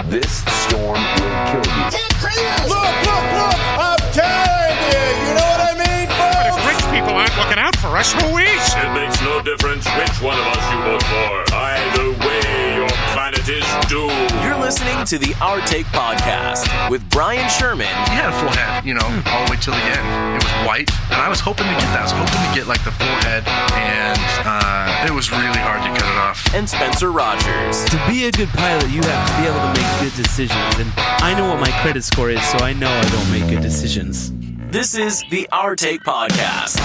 This storm will kill you. Look! I'm telling you! You know what I mean, But folks? if rich people aren't looking out for us, who is? It makes no difference which one of us you vote for. Either way, your planet is doomed. You're listening to the Our Take Podcast with Brian Sherman. He had a full head, all the way till the end. It was white, and I was hoping to get that. I was hoping to get, the full head, and it was really hard to cut it off. And Spencer Rogers. To be a good pilot, you have to be able to make good decisions. And I know what my credit score is, so I know I don't make good decisions. This is the Our Take Podcast.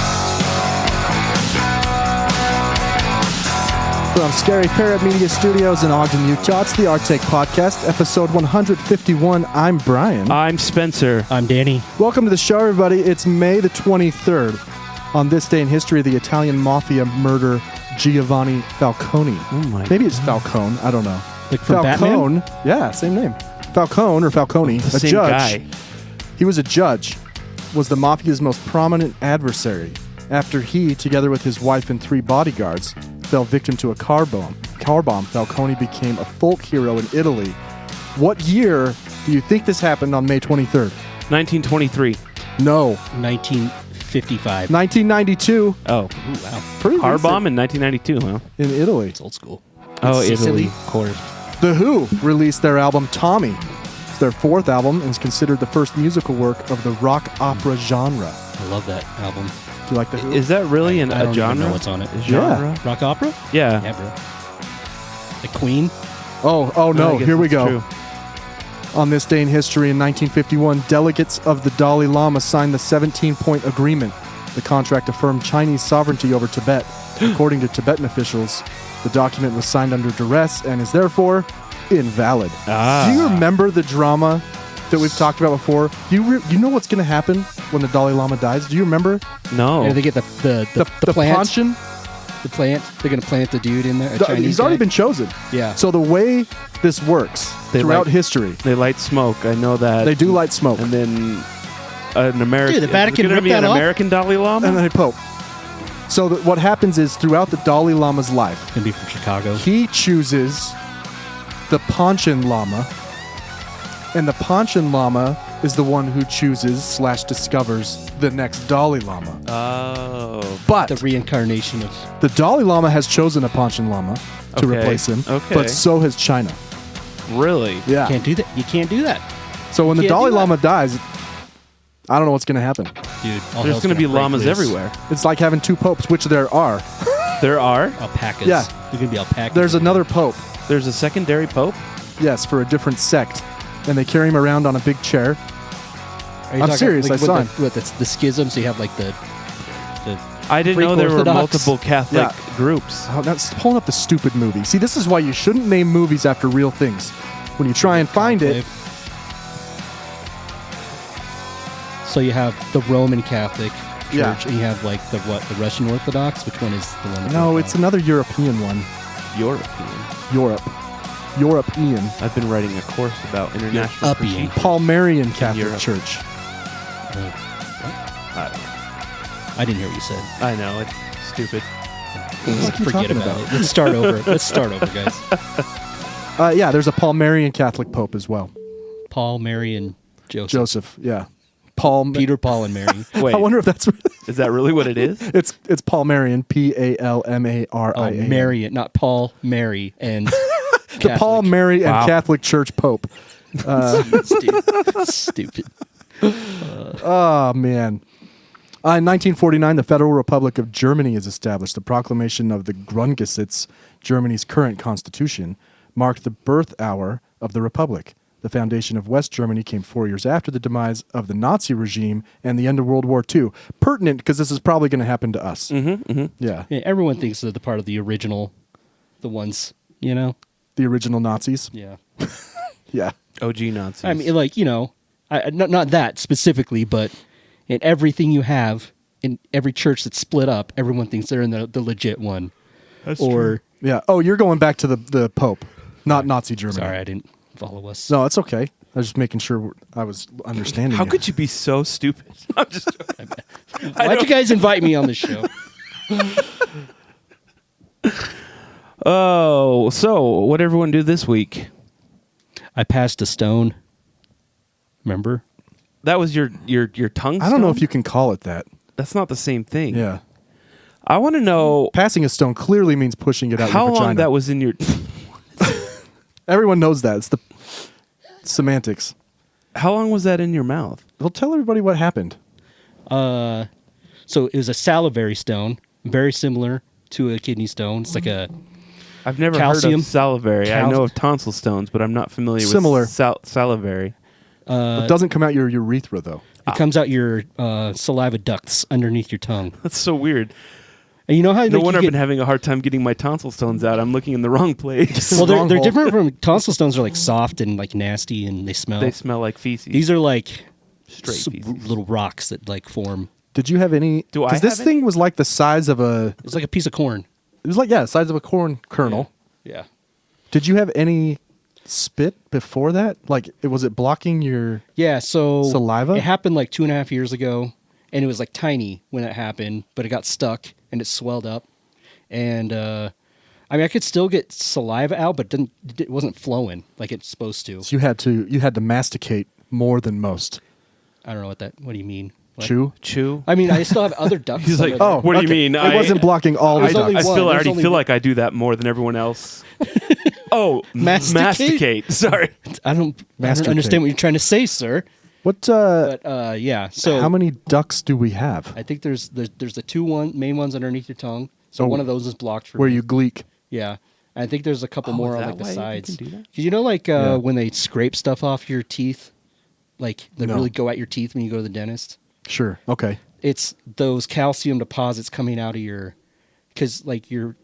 From Scary Parrot Media Studios in Ogden, Utah, it's the Our Take Podcast, episode 151. I'm Brian. I'm Spencer. I'm Danny. Welcome to the show, everybody. It's May the 23rd. On this day in history, the Italian mafia murder Giovanni Falcone. Oh my Maybe it's Falcone. I don't know. Like from Falcone. Batman? Yeah, same name. Falcone or Falcone. The a same judge. guy. He was a judge. Was the mafia's most prominent adversary after he, together with his wife and 3 bodyguards, fell victim to a car bomb. Falcone became a folk hero in Italy. What year do you think this happened on May 23rd? 1923. No. 1955. 1992 Oh. Ooh, wow. Pretty Car recent. bomb in 1992, huh? In Italy. It's old school. Oh, Sicily? Italy. Of course. The Who released their album Tommy. It's their 4th album and is considered the first musical work of the rock opera genre. I love that album. Do you like The Who? Is that really I a don't even genre? know what's on it. A genre? Rock opera? Yeah. Yeah, bro. The Queen? Oh I no, guess here we it's go. true. On this day in history in 1951, delegates of the Dalai Lama signed the 17-point agreement. The contract affirmed Chinese sovereignty over Tibet. According to Tibetan officials, the document was signed under duress and is therefore invalid. Ah. Do you remember the drama that we've talked about before? You know what's going to happen when the Dalai Lama dies? Do you remember? No. Yeah, they get the plant. Panchen? The plant. They're going to plant the dude in there. A Chinese He's already guy. been chosen. Yeah. So the way this works throughout history, They light smoke. I know that. they do light smoke. And then an American. Dude, the Vatican Is it gonna ripped be an that off? American Dalai Lama? And then a pope. So what happens is throughout the Dalai Lama's life, Going to be from Chicago. he chooses the Panchen Lama, and the Panchen Lama is the one who chooses / discovers the next Dalai Lama. Oh. But The reincarnation of... the Dalai Lama has chosen a Panchen Lama to Okay. replace him, Okay. but so has China. Really? Yeah. Can't do that. You can't do that. So when the can't do Dalai that. Lama dies, I don't know what's going to happen. Dude, all There's hell's going to be break llamas loose. everywhere. It's like having 2 popes, which there are. There are. Alpacas. Yeah. There's going to be alpacas. There's another pope, There's a secondary pope. yes, for a different sect, and they carry him around on a big chair. Are you I'm talking, serious, I with saw the, him. with the schism, so you have the I didn't Greek know there were Orthodox. multiple Catholic Yeah. groups. Oh, that's pulling up the stupid movie. See, this is why you shouldn't name movies after real things. When you try and find it, So you have the Roman Catholic Church, Yeah. and you have the Russian Orthodox. Which one is the one? that no, we're it's on? another European one. European. European. I've been writing a course about international Uppy. procedure. Palmarian Catholic Europe. Church. I didn't hear what you said. I know, it's stupid. What are you Forget talking about it. Let's start over. Let's start over, guys. Yeah, there's a Palmarian Catholic Pope as well. Paul, Mary, and Joseph. Joseph, yeah. Paul. Peter, Paul, and Mary. Wait, I wonder if that's is that really what it is? it's Palmarian, Palmaria. Oh, Mary, not Paul, Mary, and The Paul, Mary, and Wow. Catholic Church Pope. Stupid. Oh, man. In 1949, the Federal Republic of Germany is established. The proclamation of the Grundgesetz, Germany's current constitution, marked the birth hour of the Republic. The foundation of West Germany came 4 years after the demise of the Nazi regime and the end of World War II. Pertinent because this is probably going to happen to us. Yeah. Yeah, everyone thinks they're the part of the original, the ones, The original Nazis. Yeah. Yeah. OG Nazis. I mean, not that specifically, but in everything you have, in every church that's split up, everyone thinks they're in the legit one. That's or Yeah. Oh, you're going back to the Pope, not Nazi Germany. Sorry, I didn't follow us. No, it's okay. I was just making sure I was understanding. How could you be so stupid? I'm just Why'd you guys invite me on this show? Oh, so what everyone do this week? I passed a stone. Remember? That was your tongue. I don't know stone? if you can call it that. That's not the same thing. Yeah. I want to know Passing a stone clearly means pushing it out how your vagina. long that was in your. Everyone knows that. It's the semantics. How long was that in your mouth? Well, tell everybody what happened. So it was a salivary stone, very similar to a kidney stone. It's like a I've never heard Calcium. of salivary. I know of tonsil stones, but I'm not familiar Similar. with salivary. It doesn't come out your urethra, though. it comes out your saliva ducts underneath your tongue. That's so weird. And you know how No like, wonder you I've been having a hard time getting my tonsil stones out. I'm looking in the wrong place. well, they're Stronghold. different from tonsil stones. Are like soft and like nasty, and they smell. They smell like feces. These are like straight feces. little rocks that like form. Did you have any? Do I Because this have thing was like the size of a. It's like a piece of corn. It was like the size of a corn kernel. Yeah. Did you have any spit before that? Like, was it blocking your? Yeah. So Saliva? It happened like 2.5 years ago, and it was like tiny when it happened, but it got stuck and it swelled up. And I mean, I could still get saliva out, but it wasn't flowing like it's supposed to. So you had to masticate more than most. I don't know what do you mean? What? Chew. I mean, I still have other ducts. He's like, under there. Oh, what do you okay. mean? It wasn't blocking all the There's only ducts. I one. feel. I There's already only feel one. like I do that more than everyone else. Oh, Masticate? masticate. Sorry. I don't Masticate. understand what you're trying to say, sir. What? But yeah, so how many ducts do we have? I think there's the main ones underneath your tongue. So Oh, one of those is blocked for Where me. you gleek? Yeah. And I think there's a couple Oh, more is on that like the why you sides. can do that? 'Cause you know, like Yeah. when they scrape stuff off your teeth, like they No. really go at your teeth when you go to the dentist. Sure. Okay. It's those calcium deposits coming out of your, because like your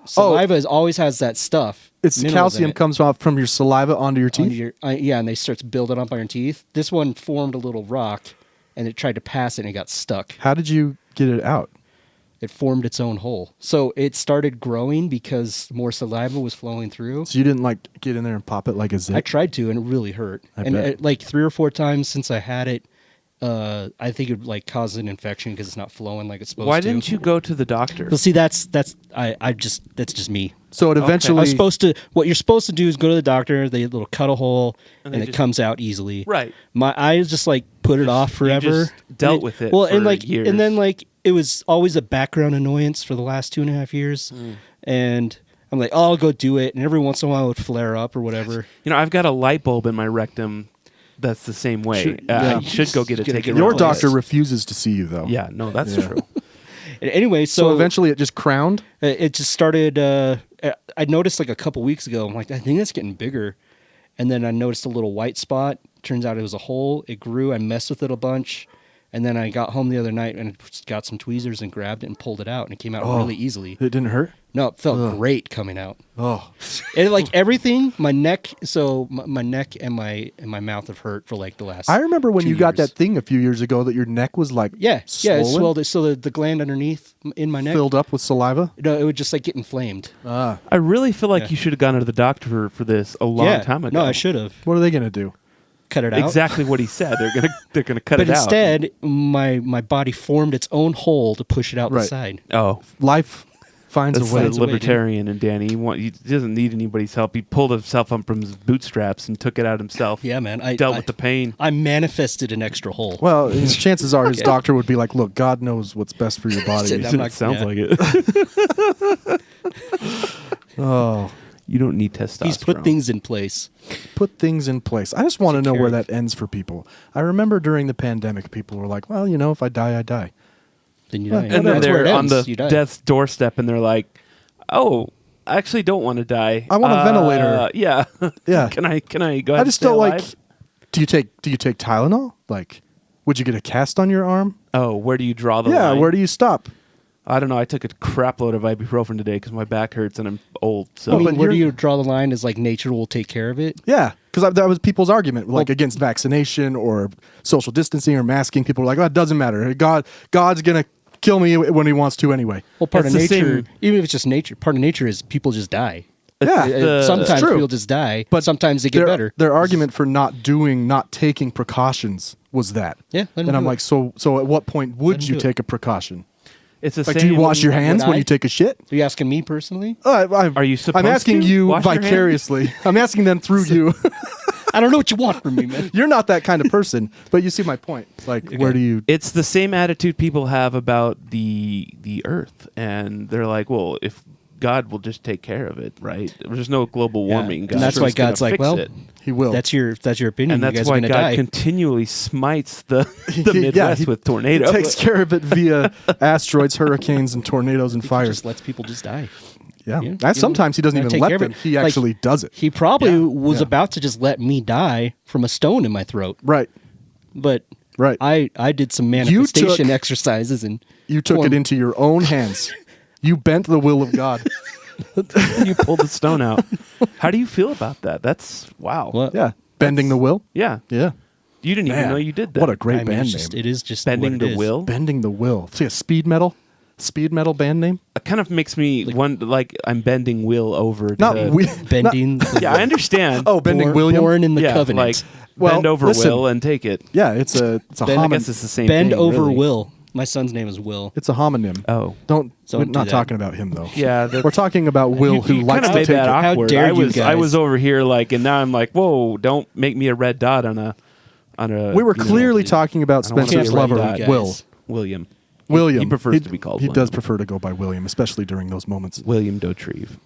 saliva always has that stuff. It's minerals in calcium it, comes off from your saliva onto your onto teeth. your- yeah, and they starts building up on your teeth. This one formed a little rock, and it tried to pass it, and it got stuck. How did you get it out? It formed its own hole. So it started growing because more saliva was flowing through. So you didn't like get in there and pop it like a zip? I tried to, and it really hurt. I And bet. like 3 or 4 times since I had it, I think it like caused an infection because it's not flowing like it's supposed Why to. didn't you go to the doctor? Well, see, that's just me. So it eventually. I was supposed to. What you're supposed to do is go to the doctor. They little cut a hole, And and they it just- comes out easily. Right. My eyes just like put it off forever. just dealt And with it Well, and for like, years. and then like it was always a background annoyance for the last 2.5 years, and I'm like, oh, I'll go do it, and every once in a while it would flare up or whatever. You know, I've got a light bulb in my rectum. That's the same way. Should- I yeah. should go get it Get it taken. your replaced. doctor refuses to see you, though. Yeah, no, that's Yeah. true. And anyway, So eventually it just crowned. it just started. I noticed like a couple weeks ago. I'm like, I think that's getting bigger, and then I noticed a little white spot. Turns out it was a hole. It grew. I messed with it a bunch, and then I got home the other night and got some tweezers and grabbed it and pulled it out, and it came out Oh. really easily. It didn't hurt. No, it felt great coming out. Oh, And like everything, my neck. So my neck and my mouth have hurt for like the last. I remember when 2 you got years. that thing a few years ago that your neck was like Yeah, it swollen, swelled. So the gland underneath in my neck, filled up with saliva. no, it would just like get inflamed. Ah, I really feel like Yeah. you should have gone to the doctor for this a long time ago. No, I should have what are they gonna do? cut it out. Exactly what he said. They're gonna cut But it out. instead, my body formed its own hole to push it out the Right. side. Oh, Life finds that's a way. Finds a way, dude. libertarian and Danny. He doesn't need anybody's help. He pulled himself up from his bootstraps and took it out himself. Yeah, man. I Dealt with the pain. I manifested an extra hole. Well, chances are his doctor would be like, "Look, God knows what's best for your body." Said I'm not- It sounds yeah. like it. Oh, You don't need testosterone. He's put things in place. put things in place. I just want to know where carry- that ends for people. I remember during the pandemic, people were like, "Well, if I die, I die." Then you Well, die. and And then That's where they're it on ends. the You die. death's doorstep, and they're like, "Oh, I actually don't want to die. I want a ventilator." Yeah, Yeah. Can I go? Ahead I and just stay don't like. alive? Do you take Tylenol? Like, would you get a cast on your arm? Oh, where do you draw the Yeah, line? where do you stop? I don't know. I took a crap load of ibuprofen today because my back hurts and I'm old. So I mean, but where do you're- you draw the line? Is like nature will take care of it. Yeah, because that was people's argument, like against vaccination or social distancing or masking. People were like, "Oh, it doesn't matter. God's gonna kill me when He wants to anyway." Well, part It's of the nature, same- even if it's just nature, part of nature is people just die. Yeah, Sometimes true. people just die, but sometimes they get their, better. Their argument for not taking precautions was that. Yeah, let 'em and I'm do like, it. so at what point would Let 'em you do it. take a precaution? it's the Like, same. do you wash your hands would when I? you take a shit? Are you asking me personally? Are you supposed I'm asking to you wash your hands? vicariously. I'm asking them through you. I don't know what you want from me, man. You're not that kind of person, but you see my point. Like, where do you? It's the same attitude people have about the Earth, and they're like, well, if God will just take care of it, right? There's no global warming. And that's why God's like, well, He will. that's your opinion. and you that's guys why are gonna God die. continually smites the Yeah, Midwest he with tornadoes. takes care of it via asteroids, hurricanes, and tornadoes and He fires. just lets people just die. Yeah. Yeah. That's sometimes he doesn't Gotta even take let care of them. it. He Like, actually does it. He probably was Yeah. about to just let me die from a stone in my throat, Right. but Right. I did some manifestation exercises and You took it into your own hands. You bent the will of God. You pulled the stone out. How do you feel about that? That's wow. What? Yeah. Bending the will. Yeah. Yeah. You didn't even Man, know you did that. What a great I mean, band it's just, name. it is just Bending what it the is. will. Bending the will. See a speed metal band name? It kind of makes me like I'm bending Will over. Not to, we. Bending. the Yeah, I understand. Oh, bending born, William. born in the yeah, covenant. like Well, bend over listen. Will and take it. Yeah, it's a I homonym. guess it's the same Bend thing. over really. Will. My son's name is Will. It's a homonym. Oh. Don't. Don't We're do not that. talking about him though. Yeah, that's- we're talking about Will, You who likes kind of to made take that it. How awkward. dare I you was I guys. was over here like, and now I'm like, whoa! Don't make me a red dot on a. We were you know, clearly talking about I don't wanna Spencer's be a red lover, dot. guys. Will. William. William. He prefers to be called. He William. does prefer to go by William, especially during those moments. William Dotrieve.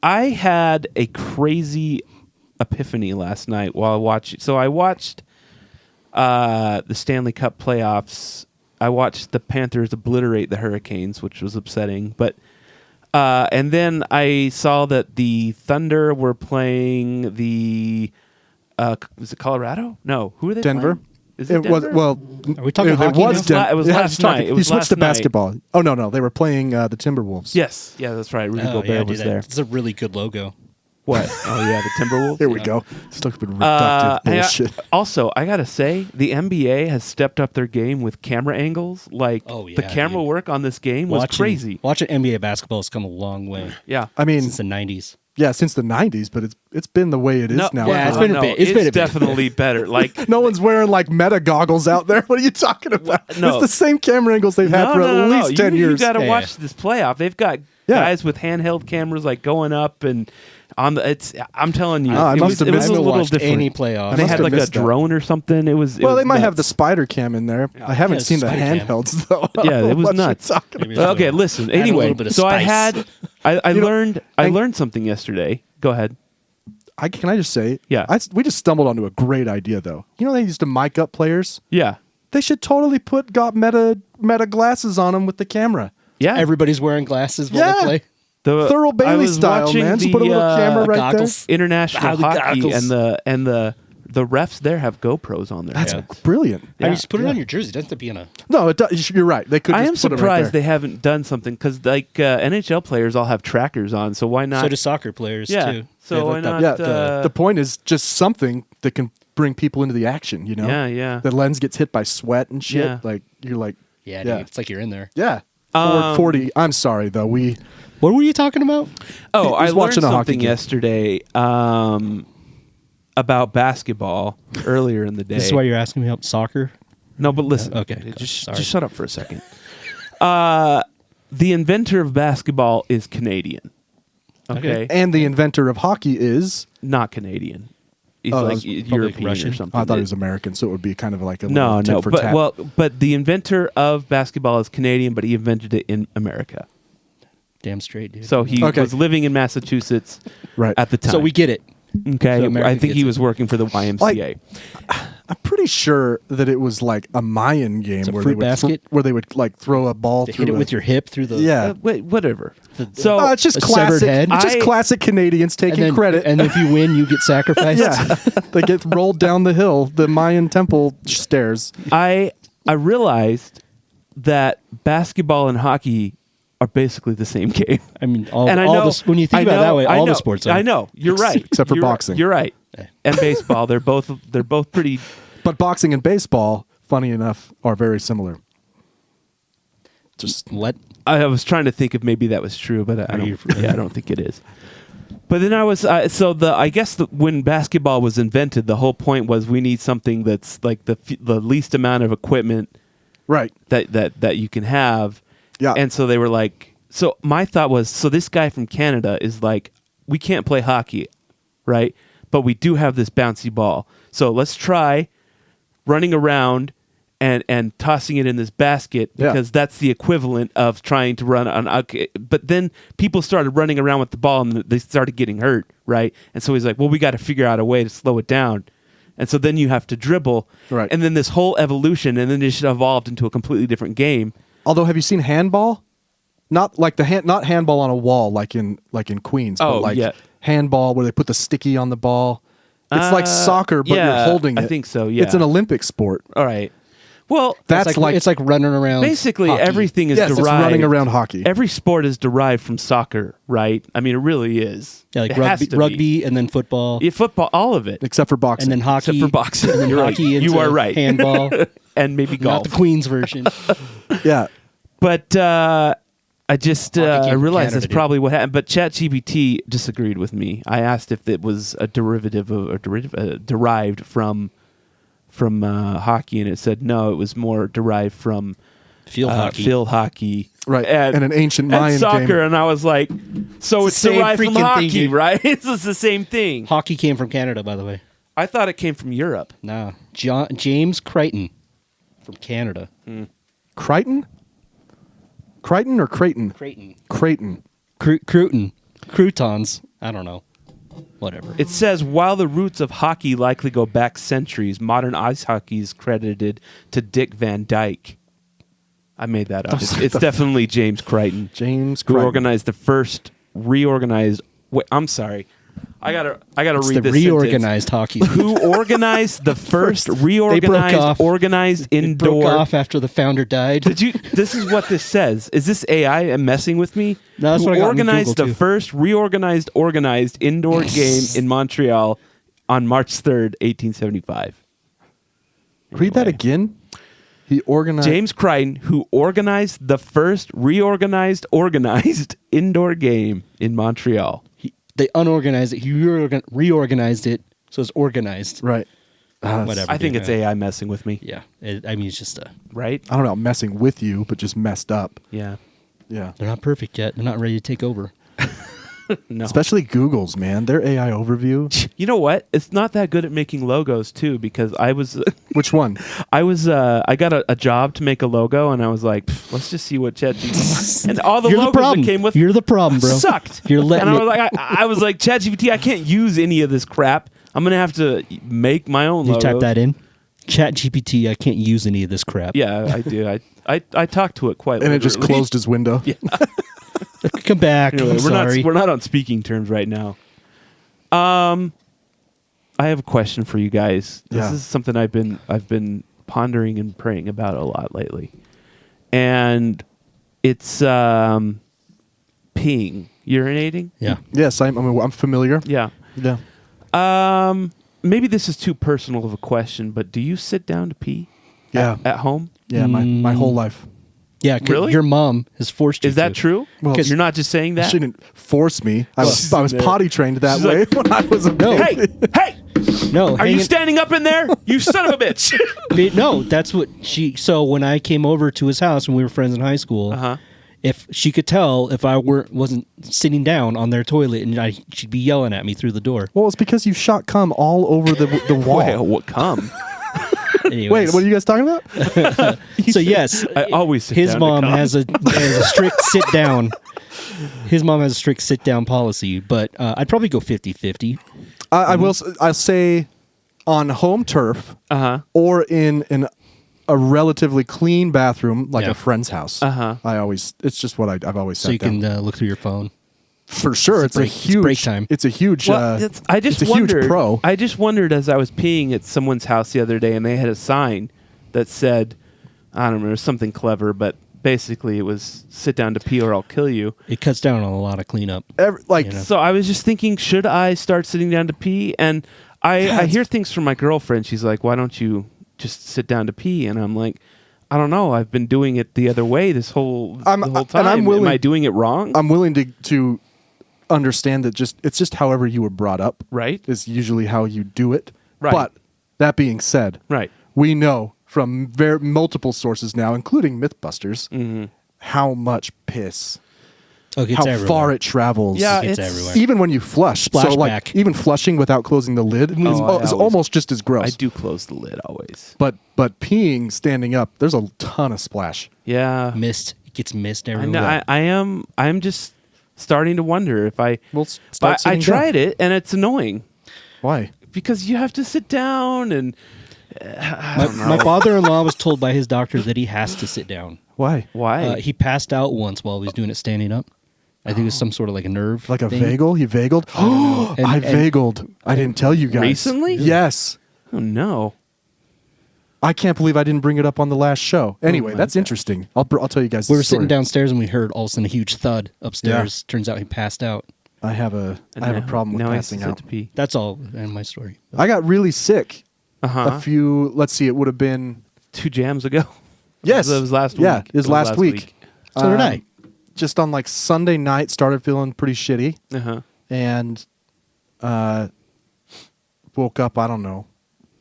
I had a crazy epiphany last night while watching. So I watched the Stanley Cup playoffs. I watched the Panthers obliterate the Hurricanes, which was upsetting. But and then I saw that the Thunder were playing the was it Colorado? No, who are they? Denver. playing? Is it was Denver? well. Are we talking it hockey was now? It was yeah, last he's talking- night. It he was switched last to night. basketball. Oh no, they were playing the Timberwolves. Yes, yeah, that's right. Rudy Oh, Gobert yeah, was dude, there. It's a really good logo. What? Oh yeah, the Timberwolves. Here we go. Stupid reductive and bullshit. also, I gotta say, the NBA has stepped up their game with camera angles. Like, Oh, yeah, the camera dude. work on this game was crazy. Watching NBA basketball has come a long way Yeah, I mean, since the 90s. yeah, since the '90s, but it's been the way it is now. Yeah, it's for- been a bit. It's been a bit. definitely better. Like, No one's wearing like meta goggles out there. What are you talking about? No. It's the same camera angles they've had for at least 10 years. You got to Yeah, watch yeah. this playoff. They've got Yeah. guys with handheld cameras like going up and on the. It's. I'm telling you, I it must was, have it was missed a it. little watched different. any playoff. And they must had have like a missed that. drone or something. It was. Well, it they was might have the nuts. spider cam in there. I haven't Yeah, seen the spider cam. handhelds though. Yeah, it was What you nuts. talking Maybe about? it's Okay, listen. Add a Anyway, little bit of so I spice. had, I You know, learned, I learned something yesterday. Go ahead. Can I just say? Yeah. We just stumbled onto a great idea though. You know they used to mic up players. Yeah, They should totally got meta glasses on them with the camera. yeah. Everybody's wearing glasses while Yeah. they play. The Thurl I Bailey was style, watching man. Just the, put a little camera right goggles. international the hockey goggles. and the refs there have GoPros on their there. That's heads. brilliant. I Yeah. mean, just put it on your jersey. It doesn't have to be in a. No, it does, you're right. They could. I just am put it right surprised there. they haven't done something because like NHL players all have trackers on, so why not? So do soccer players Yeah. too. So They have, why like, not? Yeah, the point is just something that can bring people into the action. You know. Yeah, yeah. The lens gets hit by sweat and shit. Yeah. Like you're like. Yeah, Yeah. dude, it's like you're in there. Yeah. Um, 40. I'm sorry though. What were you talking about? Oh, He I was learned watching a hockey something game. yesterday about basketball earlier in the day. This is why you're asking me about soccer. No, but listen. Okay, just sorry. shut up for a second. The inventor of basketball is Canadian. Okay, And the inventor of hockey is. not Canadian. He's Oh, that like was European Russian. or something. I thought he was American, so it would be kind of like a No, little tit no, for but tat. but the inventor of basketball is Canadian, but he invented it in America. Damn straight, dude. So he Okay. was living in Massachusetts Right. at the time. So we get it. okay. so America I think gets he it. was working for the YMCA. I'm pretty sure that it was like a Mayan game a where fruit they would basket? where they would like throw a ball To through hit it a- with your hip through the Yeah. Wait, whatever. So It's just a severed classic. head? It's just I- classic Canadians and taking then, credit. And if you win, you get sacrificed. yeah, they get rolled down the hill, the Mayan temple stairs. I realized that basketball and hockey are basically the same game. I mean, all, And I all know, the, when you think I about it that know- way, I all know, the sports are. I know. You're right. Except for You're- boxing. You're right. And baseball, they're both pretty. But boxing and baseball, funny enough, are very similar. Just What? I was trying to think if maybe that was true, but I don't think it is. But then I was I guess when basketball was invented, the whole point was we need something that's like the least amount of equipment right. that you can have. Yeah. And so they were like, so my thought was, so this guy from Canada is like, we can't play hockey, right? but we do have this bouncy ball. So let's try running around and tossing it in this basket Yeah. because that's the equivalent of trying to run on. Okay, but then people started running around with the ball and they started getting hurt, right? And so he's like, well, we got to figure out a way to slow it down. And so then you have to dribble, Right. And then this whole evolution, and then it just evolved into a completely different game. Although, have you seen handball? Not like not handball on a wall like in Queens, but Oh, like yeah. handball where they put the sticky on the ball. It's like soccer, but yeah, you're holding it. I think so, yeah. It's an Olympic sport. All right. Well, That's like it's like running around. basically hockey. everything is yes, it's derived. running around hockey. Every sport is derived from soccer, right? I mean, it really is. Yeah, like It has to be. rugby, and then football, Yeah, football, all of it, except for boxing. and then hockey, except for boxing. and then You're hockey right. You into are right. handball, and maybe not golf. the Queens version. yeah. But I just Hockey came I from realized Canada, that's dude. probably what happened. But ChatGPT disagreed with me. I asked if it was a derivative of or derived from hockey, and it said no. It was more derived from Field hockey. field hockey, Right, and an ancient Mayan and soccer. game. And I was like, so it's the same derived from freaking thing, hockey, dude. right? It's the same thing. Hockey came from Canada, by the way. I thought it came from Europe. Nah, James Crichton from Canada. Crichton? Crichton or Creighton? Creighton. Creighton. Crouton. Croutons. I don't know. Whatever. It says, while the roots of hockey likely go back centuries, modern ice hockey is credited to Dick Van Dyke. I made that up. It's definitely James Crichton, James who Crichton. organized the first reorganized. Wait, I'm sorry. I gotta It's read the this reorganized hockey. sentence. Who organized the first reorganized, off. organized It broke indoor? off after the founder died. Did you? This is what this says. Is this AI messing with me? No, that's Who what I got on organized Google, the too. first reorganized, organized indoor game in Montreal on March 3rd, 1875. Read that Anyway. again. He organized. James Crichton, who organized the first reorganized, organized indoor game in Montreal. They unorganized it. He reorganized it, so it's organized. Right. Whatever. I think dude. it's AI messing with me, Yeah. I mean, it's just right? I don't know, messing with you, but just messed up. Yeah. Yeah. they're not perfect yet. They're not ready to take over. No. Especially Google's, man. Their AI overview. You know what? It's not that good at making logos too, because I was Which one? I got a job to make a logo, and I was like, "Pff, let's just see what ChatGPT and all the You're the logos problem. that came with You're the problem, bro. sucked. You're letting and I it- was like, I was like, ChatGPT, I can't use any of this crap. I'm gonna have to make my own. You logos. type that in. Chat GPT. I can't use any of this crap. Yeah, I do. I talked to it quite. And it just literally. closed his window. Yeah. Come back. Anyway, I'm sorry. we're not on speaking terms right now. I have a question for you guys. This Yeah. is something I've been pondering and praying about a lot lately, and it's peeing, urinating. Yeah. Yes, I'm familiar. Yeah. Yeah. Maybe this is too personal of a question, but do you sit down to pee? Yeah. At home? Yeah, my whole life. Yeah. 'Cause Really? Your mom has forced you. Is that to. true? Well, You're not just saying that. She didn't force me. I was potty trained that She's way like, when I was a baby. Hey, No. are you standing up in there? You son of a bitch! No, that's what she. So when I came over to his house when we were friends in high school, Uh-huh. if she could tell if I wasn't sitting down on their toilet, and she'd be yelling at me through the door. Well, it's because you shot cum all over the wall. Wait, what come? Anyways. Wait, what are you guys talking about? So yes, I always sit his down to mom cum. has a strict sit down. His mom has a strict sit down policy, but I'd probably go 50-50. I will. I'll say on home turf or in a relatively clean bathroom, like Yeah. a friend's house. I always. It's just what I've always said. So you can look through your phone. for sure. It's a break- it's huge. break time. It's a huge. Well, I just it's a wondered. huge pro. I just wondered as I was peeing at someone's house the other day, and they had a sign that said, I don't remember, something clever, but basically it was "sit down to pee or I'll kill you." It cuts down on a lot of cleanup. Like You know. So I was just thinking, should I start sitting down to pee? And I hear things from my girlfriend. She's like, "Why don't you just sit down to pee?" And I'm like, I don't know. I've been doing it the other way the whole time. and I'm willing- Am I doing it wrong? I'm willing to understand that it's just however you were brought up. Right. Is usually how you do it. Right. But that being said, Right. we know from multiple sources now, including MythBusters, how much piss Oh, it gets how everywhere. far it travels. Yeah, It's it's everywhere. Even when you flush, so like Splashback. even flushing without closing the lid is, I is always- almost just as gross. I do close the lid always. But peeing standing up, there's a ton of splash. Yeah. Mist. It gets mist I everywhere. know, I'm just starting to wonder if I. Well, But start I sitting tried down. it and it's annoying Why? because you have to sit down and My father-in-law was told by his doctor that he has to sit down. Why? why? He passed out once while he was doing it standing up. I think it was some sort of like a nerve. Like a thing. vagal? He vagled? Oh, And- I and- vagled. I didn't tell you guys. Recently? Yes. Oh no. I can't believe I didn't bring it up on the last show. Anyway, my that's God. interesting. I'll tell you guys. We the were sitting story. downstairs and we heard all of a sudden a huge thud upstairs. Turns out he passed out. I have a problem with now passing I out. to pee. That's all in my story. I got really sick. Uh-huh. A few. Let's see. It would have been. 2 jams ago. Yes, It was last Yeah, week. it was last week. So did I. Just on like Sunday night, started feeling pretty shitty, Uh-huh. and woke up. I don't know,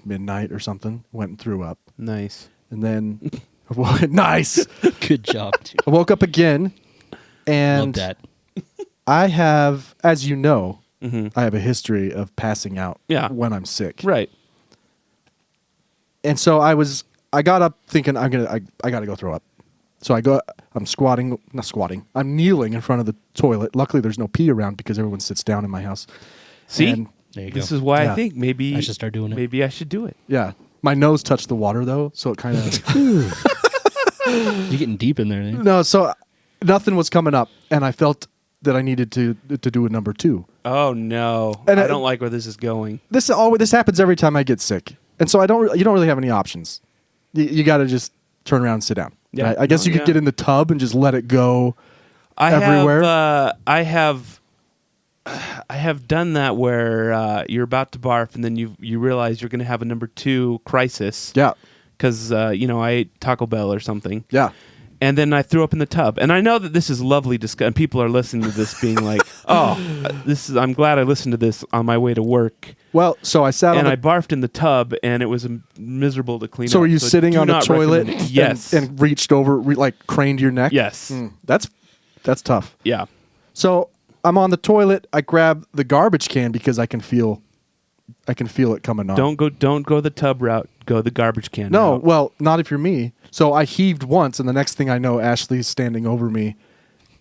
midnight or something. Went and threw up, Nice. and then nice. Good job, too. I woke up again, Love and that. I have, as you know, Mhm. I have a history of passing out Yeah. when I'm sick. Right. And so I got up thinking I gotta go throw up. So I'm I'm kneeling in front of the toilet. Luckily there's no pee around because everyone sits down in my house. See? And, There you This go. is why Yeah. I think maybe I should start doing it. Maybe I should do it. yeah. My nose touched the water though, so it kind of You're getting deep in there. eh? No, so nothing was coming up and I felt that I needed to do a number 2. Oh no. And I don't like where this is going. This happens every time I get sick. And so you don't really have any options. You got to just turn around and sit down. Yeah. Right? I guess you could Yeah. get in the tub and just let it go. I Everywhere? I have done that where you're about to barf and then you realize you're going to have a number 2 crisis. Yeah. Because I ate Taco Bell or something. Yeah. And then I threw up in the tub. And I know that this is lovely discussion. And people are listening to this being like, "Oh, I'm glad I listened to this on my way to work." Well, so I sat And on I the barfed in the tub, and it was miserable to clean up. So were you sitting do on the not toilet recommend it. Yes. and reached over, like craned your neck? Yes. That's tough. Yeah. So I'm on the toilet. I grab the garbage can because I can feel it coming on. Don't go the tub route. Go the garbage can. No, route. well, not if you're me. So I heaved once, and the next thing I know, Ashley's standing over me,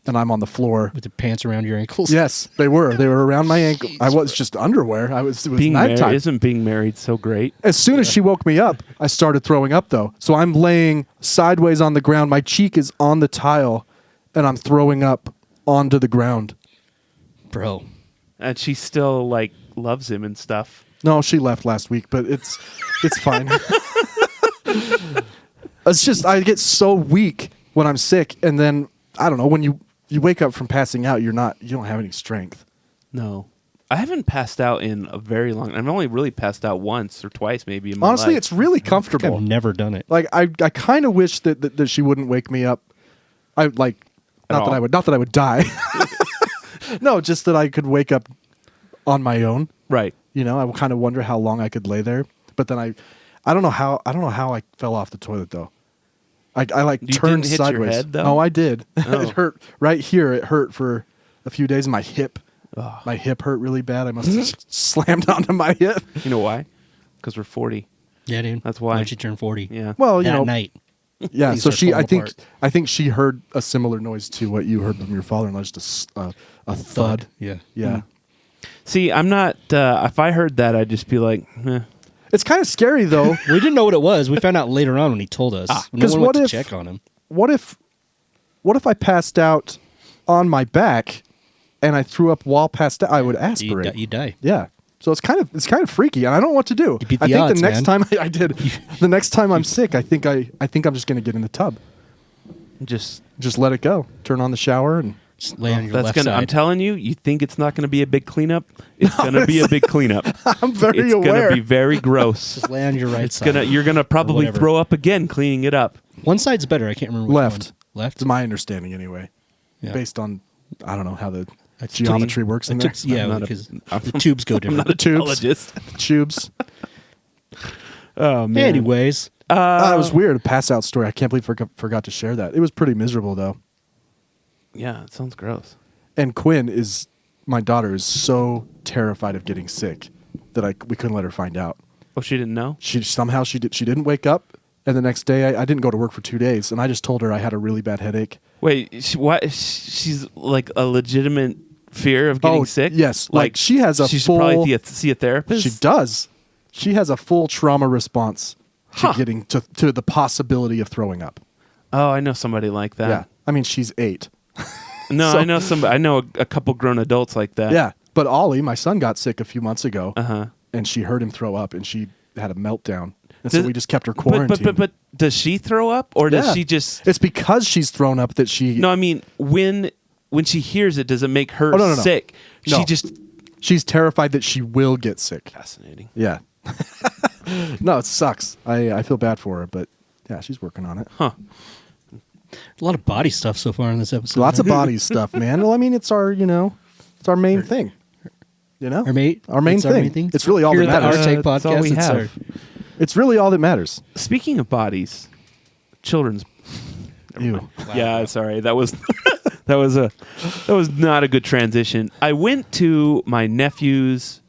and I'm on the floor. With the pants around your ankles. Yes, they were. They were around my ankle. I was just underwear. It was being married nighttime. isn't being married so great. As soon as she woke me up, I started throwing up though. So I'm laying sideways on the ground. My cheek is on the tile, and I'm throwing up onto the ground. Bro. And she still like loves him and stuff. No, she left last week, but it's fine. It's just I get so weak when I'm sick, and then I don't know when you wake up from passing out, you don't have any strength. No. I haven't passed out in a very long. I've only really passed out once or twice, maybe. In my Honestly, life. it's really comfortable. I've never done it. Like I kind of wish that she wouldn't wake me up. I like At not all. that I would die. No, just that I could wake up on my own. right. You know, I kind of wonder how long I could lay there. But then I don't know how I fell off the toilet though. I like You turned didn't hit your sideways. head, though? No, I did. Oh. It hurt right here. It hurt for a few days. My hip Ugh. My hip hurt really bad. I must have slammed onto my hip. You know why? Because we're 40. Yeah, dude. That's why. Once you turn 40. Yeah. Well, you That know, night. yeah. Things So start falling apart. I think she heard a similar noise to what you heard from your father-in-law, just a thud. Yeah. Yeah. See, I'm not. If I heard that, I'd just be like, eh. It's kind of scary though. We didn't know what it was. We found out later on when he told us. No 'cause one what went if- to check on him. What if I passed out on my back and I threw up while passed out? I would aspirate. You die. Yeah. So it's kind of freaky, and I don't know what to do. You beat I the think odds, the next man. time I did, the next time I'm sick, I think I'm just going to get in the tub, just. just let it go, turn on the shower, and Just lay on your That's left gonna. side. I'm telling you. You think it's not going to be a big cleanup? It's going to be a big cleanup. I'm very It's going aware. to be very gross. Just lay on your right It's side. You're gonna probably whatever. throw up again cleaning it up. One side's better. I can't remember which Left. one. Left? It's my understanding anyway, Yeah. based on I don't know how the That's geometry works in there. Yeah, I'm not a- because the tubes go I'm different. not a Tubes. geologist. Tubes. Oh man. Anyways, It was weird. A pass out story. I can't believe forgot to share that. It was pretty miserable though. Yeah, it sounds gross. And my daughter is so terrified of getting sick that we couldn't let her find out. Oh, she didn't know? She didn't wake up, and the next day I didn't go to work for 2 days, and I just told her I had a really bad headache. Wait, what? She's like a legitimate fear of getting sick? Yes. Like she has a she should full... probably see a therapist? She does. She has a full trauma response to Huh. getting to the possibility of throwing up. Oh, I know somebody like that. Yeah. I mean, she's 8. No, So- I know somebody. I know a couple grown adults like that. Yeah. But Ollie, my son, got sick a few months ago, Uh-huh. and she heard him throw up, and she had a meltdown. And Does- so we just kept her quarantined. But does she throw up, or does Yeah. she just? It's because she's thrown up that she... No, I mean when she hears it, does it make her Oh, no. sick? No. She just She's terrified that she will get sick. fascinating. Yeah. No, it sucks. I feel bad for her, but yeah, she's working on it. Huh. A lot of body stuff so far in this episode. Lots of body stuff, man. Well, I mean, it's our main thing. You know? Our main It's thing. It's really all Here that at the matters. Our Take That's all podcast. we it's have. our- It's really all that matters. Speaking of bodies, children's. Ew. Yeah, sorry. That was that was not a good transition. I went to my nephew's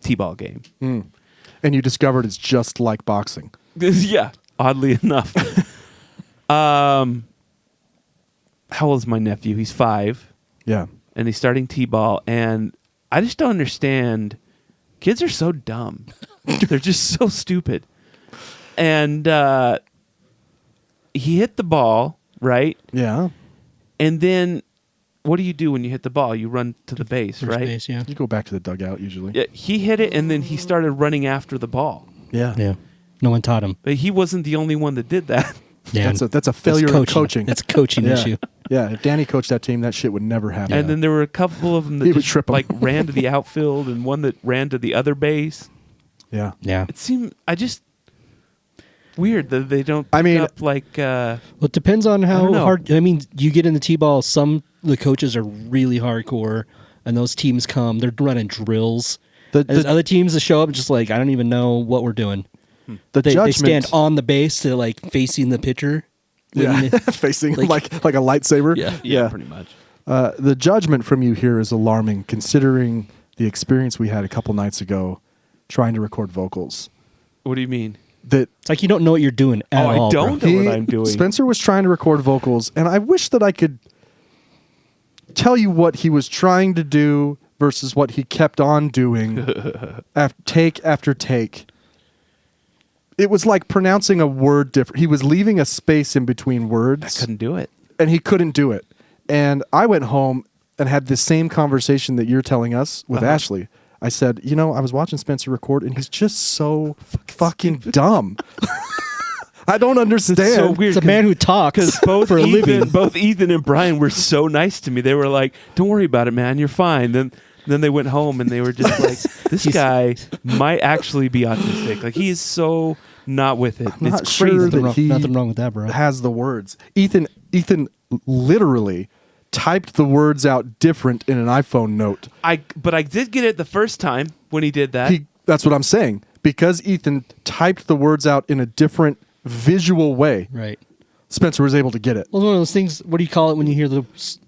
t-ball game. And you discovered it's just like boxing. Yeah, oddly enough. How old is my nephew? He's 5, Yeah. and he's starting t-ball, and I just don't understand. Kids are so dumb. They're just so stupid. And he hit the ball, right? Yeah. And then what do you do when you hit the ball? You run to the base, First right? base, yeah. You go back to the dugout usually. Yeah, he hit it, and then he started running after the ball. Yeah. Yeah. No one taught him. But he wasn't the only one that did that. Yeah. That's a failure in coaching. That's a coaching Yeah. issue. Yeah. If Danny coached that team, that shit would never happen. And then there were a couple of them that He would just, trip 'em. like ran to the outfield, and one that ran to the other base. Yeah. Yeah. It seemed weird that they don't. I pick mean- up like Well, it depends on I how don't know. hard. I mean, you get in the t-ball. Some the coaches are really hardcore, and those teams come. They're running drills. There's other teams that show up just like I don't even know what we're doing. the They judgment stand on the base to like facing the pitcher. yeah, facing him like- like a lightsaber. yeah, pretty much. The judgment from you here is alarming, considering the experience we had a couple nights ago trying to record vocals. What do you mean? That It's like you don't know what you're doing at Oh, I all. bro. don't know what I'm doing. Spencer was trying to record vocals, and I wish that I could tell you what he was trying to do versus what he kept on doing take after take. It was like pronouncing a word different. He was leaving a space in between I words, couldn't do it. and he couldn't do it. And I went home and had the same conversation that you're telling us with Ashley. I said, I was watching Spencer record, and he's just so fucking dumb. I don't understand. It's so weird. It's a man who talks Because both for a living. both Ethan and Brian were so nice to me. They were like, "Don't worry about it, man. You're fine." Then they went home and they were just like, "This guy might actually be autistic. Like he is so not with it. I'm not It's sure crazy." that he Nothing wrong with that, bro. has the words. Ethan literally typed the words out different in an iPhone note. But I did get it the first time when he did that. That's what I'm saying. Because Ethan typed the words out in a different visual way, Right. Spencer was able to get it. Well, one of those things. What do you call it when you hear the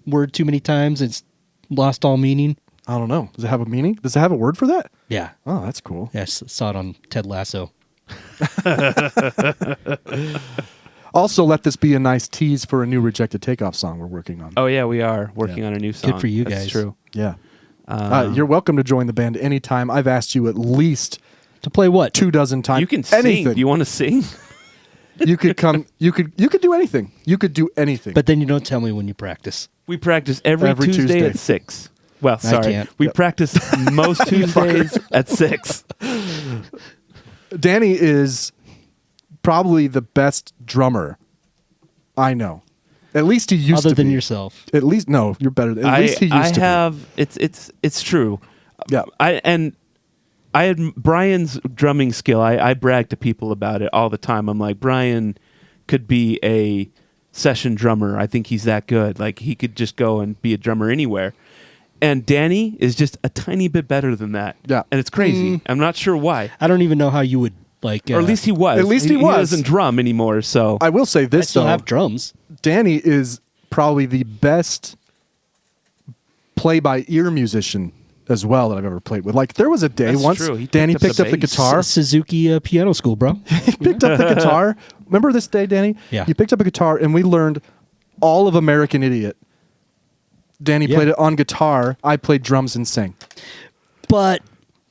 word too many times? It's lost all meaning. I don't know. Does it have a meaning? Does it have a word for that? Yeah. Oh, that's cool. Yeah. I saw it on Ted Lasso. Also, let this be a nice tease for a new Rejected Takeoff song we're working on. Oh yeah, we are working on a new song. Good for you That's guys. True. Yeah. You're welcome to join the band anytime. I've asked you at least To play what? 24 times. You can sing. anything. Do you want to sing? You could come. You could do anything. You could do anything. But then you don't tell me when you practice. We practice every Every Tuesday Tuesday. at 6. Well, sorry. can't. We Yep. practice most Tuesdays at 6. Danny is probably the best drummer I know. At least he used Other to than be. yourself. At least no, you're better. At least he used to have it's true. be. Yeah. I had Brian's drumming skill. I brag to people about it all the time. I'm like, Brian could be a session drummer. I think he's that good. Like he could just go and be a drummer anywhere. And Danny is just a tiny bit better than that. Yeah. And it's crazy. I'm not sure why. I don't even know how you would like. Or at least he was. At least he was. He doesn't drum anymore. So I will say I this still though. have drums. Danny is probably the best play-by-ear musician as well that I've ever played with. Like there was a day That's once true. He Danny picked picked up up the the bass. guitar. Suzuki piano school, bro. He picked up the guitar. Remember this day, Danny? Yeah. You picked up a guitar and we learned all of American Idiot. Danny played it on guitar. I played drums and sang. But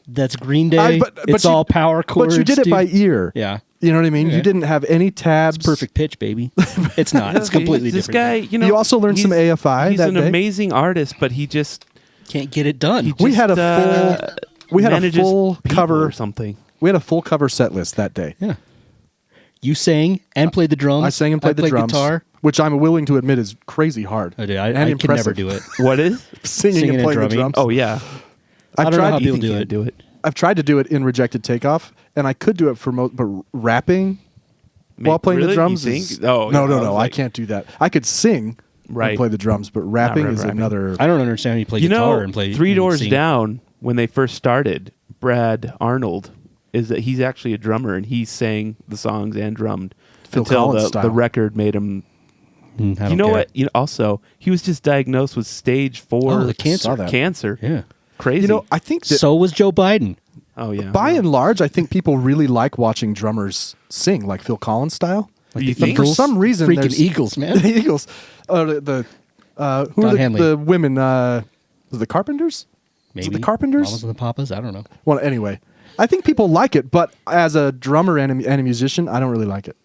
that's Green Day. It's you- all power chords. But you did it dude. by ear. Yeah. You know what I mean? Okay. You didn't have any tabs. It's perfect pitch, baby. It's not. It's completely this different. guy, you know, You also learned some he's- AFI He's that an day? amazing artist, but he just Can't get it done. We just, had a manages full people cover or something. We had a full cover set list that day. Yeah. You sang and played the drums. I sang and played the drums, guitar. which I'm willing to admit is crazy hard. I and can never impressive. do it. What is? Singing Singing and and playing the drumming. drums. Oh yeah, I've I don't know tried. how you people think do you it. could do it. I've tried to do it in Rejected Takeoff, and I could do it for most, but rapping while playing Really? the drums You is think? Oh, no, yeah, no, I was no. I like- can't do that. I could sing Right. and play the drums, but rapping is rapping. another. I don't understand how you play You guitar know, and play Three and Doors sing. Down when they first started, Brad Arnold is that he's actually a drummer and he sang the songs and drummed Phil until Collins the style. record made him. I You don't know care. what? You know, also, he was just diagnosed with stage 4 Oh, the cancer. Saw that. cancer. Yeah. Crazy. You know, I think that So was Joe Biden. oh yeah. by and large, I think people really like watching drummers sing, like Phil Collins style. Like you But think? for some reason, Freaking there's Eagles, man. the Eagles. Who Don are Henley. the women? Was it the Carpenters? Maybe the Carpenters? Mamas and the Papas. I don't know. Well, anyway, I think people like it, but as a drummer and a musician, I don't really like it.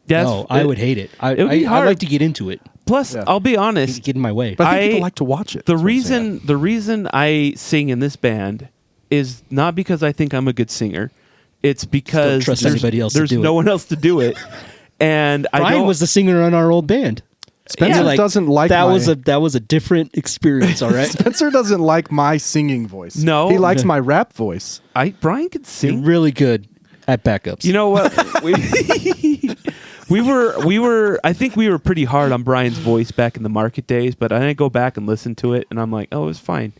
Yes, No, I would hate it. it would be I'd hard. like to get into it. Plus, Yeah. I'll be honest. Get in my way. But I think I- people like to watch it. The is what I'm saying. reason I sing in this band is not because I think I'm a good singer. It's because trust there's, anybody else to there's do no it. one else to do it. And I Brian don't, was the singer on our old band. Spencer You're doesn't like that. my- Was a different experience. All right. Spencer doesn't like my singing voice. No. he likes my rap voice. Brian could You're sing. really good at backups. You know what? we were I think we were pretty hard on Brian's voice back in the Market days, but I go back and listen to it and I'm like, oh, it was fine.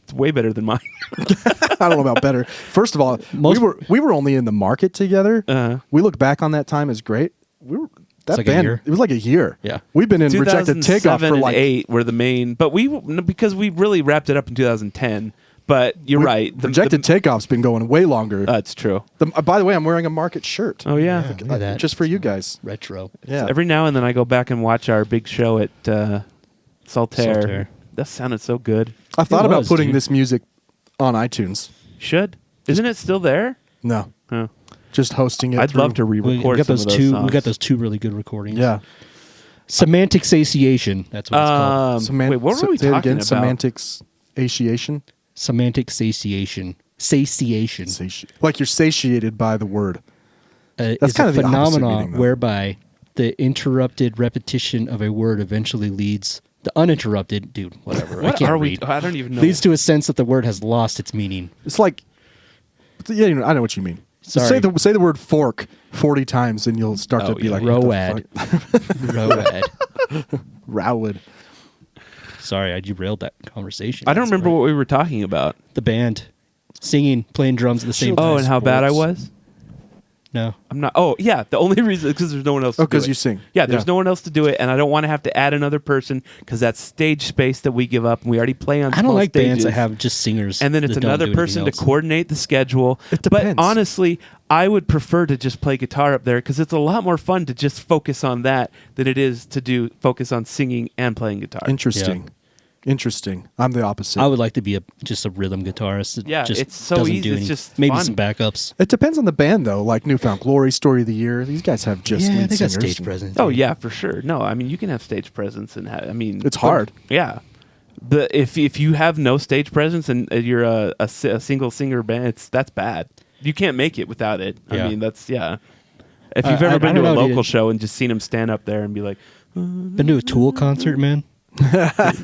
It's way better than mine. I don't know about better. First of all, Most- we were only in the Market together. Uh-huh. We look back on that time as great. We were that like a band. year? It was like a year. Yeah. we've been in Rejected Takeoff 2007 for and like 8 were the main, but because we really wrapped it up in 2010. But you're right. Rejected Takeoff's been going way longer. That's true. By the way, I'm wearing a Market shirt. Oh yeah. Look at that. Just for you guys. retro. Yeah. Every now and then I go back and watch our big show at Saltaire. Saltaire. That sounded so good. I thought It about was, putting dude. this music on iTunes. Should. Isn't it still there? No, Huh. just hosting it. I'd love to through- We re-record got some those of those two. songs. We got those two really good recordings. Yeah. Semantic satiation. That's what it's called. Wait, what were we say it talking again? about? Semantics, satiation. Semantic satiation. Satiation. Like you're satiated by the word. That's Is kind a of the opposite phenomenon meaning, though. whereby the interrupted repetition of a word eventually leads the uninterrupted, dude. Whatever. I What can't are we? read. I don't even know. Leads to a sense that the word has lost its meaning. It's like, yeah, you know, I know what you mean. Sorry. Say the word fork 40 times, and you'll start to Oh, be yeah. like what the Road. fuck? Road. Rowwood. Sorry, I derailed that conversation. I don't That's remember right. what we were talking about. The band singing, playing drums at the same time. Oh, and how bad I sports. was. No. I'm not. Oh, yeah. The only reason is because there's no one else. Oh, to do 'cause it. you sing. Yeah, there's Yeah. no one else to do it, and I don't want to have to add another person because that's stage space that we give up, and we already play on. I don't small like bands stages. that have just singers. And then it's that don't another do anything person to else. coordinate the schedule. It But depends. honestly, I would prefer to just play guitar up there because it's a lot more fun to just focus on that than it is to focus on singing and playing guitar. Interesting. Interesting. I'm the opposite. I would like to be just a rhythm guitarist. That Yeah, just it's so doesn't easy. do It's any- just maybe fun. some backups. It depends on the band, though. Like Newfound Glory, Story of the Year. These guys have just Yeah, lead they got singers. stage presence. Oh yeah, for sure. No, I mean you can have stage presence and I mean It's hard. Yeah, if you have no stage presence and you're a single singer band, that's bad. You can't make it without it. Yeah. I mean that's yeah. If you've I ever been to don't a know, local dude. show and just seen him stand up there and be like, Been to a Tool concert, man.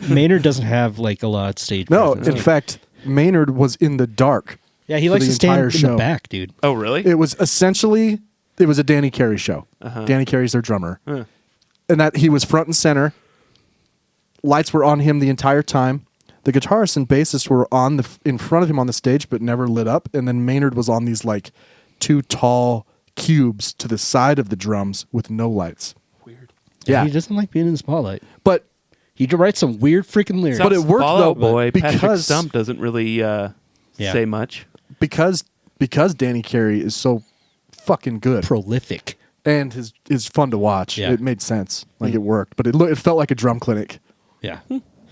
Maynard doesn't have like a lot of stage No, presence. in fact, Maynard was in the dark. Yeah, he for likes the to stand entire in show. the back, dude. "Oh really?" It was essentially it was a Danny Carey show. Danny Carey's their drummer, Huh. and that he was front and center. Lights were on him the entire time. The guitarist and bassist were in front of him on the stage, but never lit up. And then Maynard was on these like two tall cubes to the side of the drums with no lights. Weird. Yeah, He doesn't like being in the spotlight. but He writes some weird freaking lyrics. But it worked, Fall though, Out Boy. Patrick because- Stump doesn't really say much. because Danny Carey is so fucking good prolific. and is fun to watch. Yeah. It made sense, like it worked. But it felt like a drum clinic. Yeah.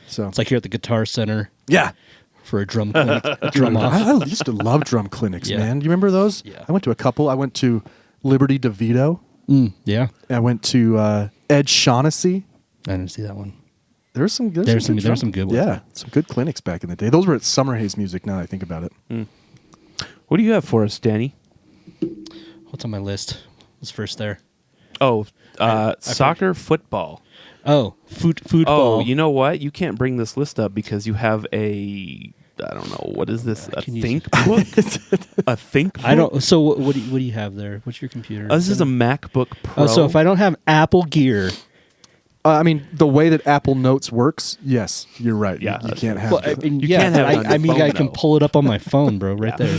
So It's like you're at the Guitar Center yeah. for a drum clinic, a drum off. I used to love drum clinics, Yeah. man. Do you remember those? Yeah. I went to a couple. I went to Liberty DeVito. Yeah. I went to Ed Shaughnessy. I didn't see that one. There's some good There's some good ones. Yeah, some good clinics back in the day. Those were at Summer Haze Music. Now that I think about it. What do you have for us, Danny? What's on my list? What's first there? Oh, soccer, football. Oh, football. Oh, you know what? You can't bring this list up because you have I don't know, what is this? A Can you- think book? A think book? I don't. So what do you have there? What's your computer? This is a MacBook Pro. Oh, so if I don't have Apple Gear, I mean, the way that Apple Notes works, yes, you're right. Yeah, you that's can't have. well, I the- mean, You yeah, can't have it on your I mean, phone, I can though. pull it up on my phone, bro, right there.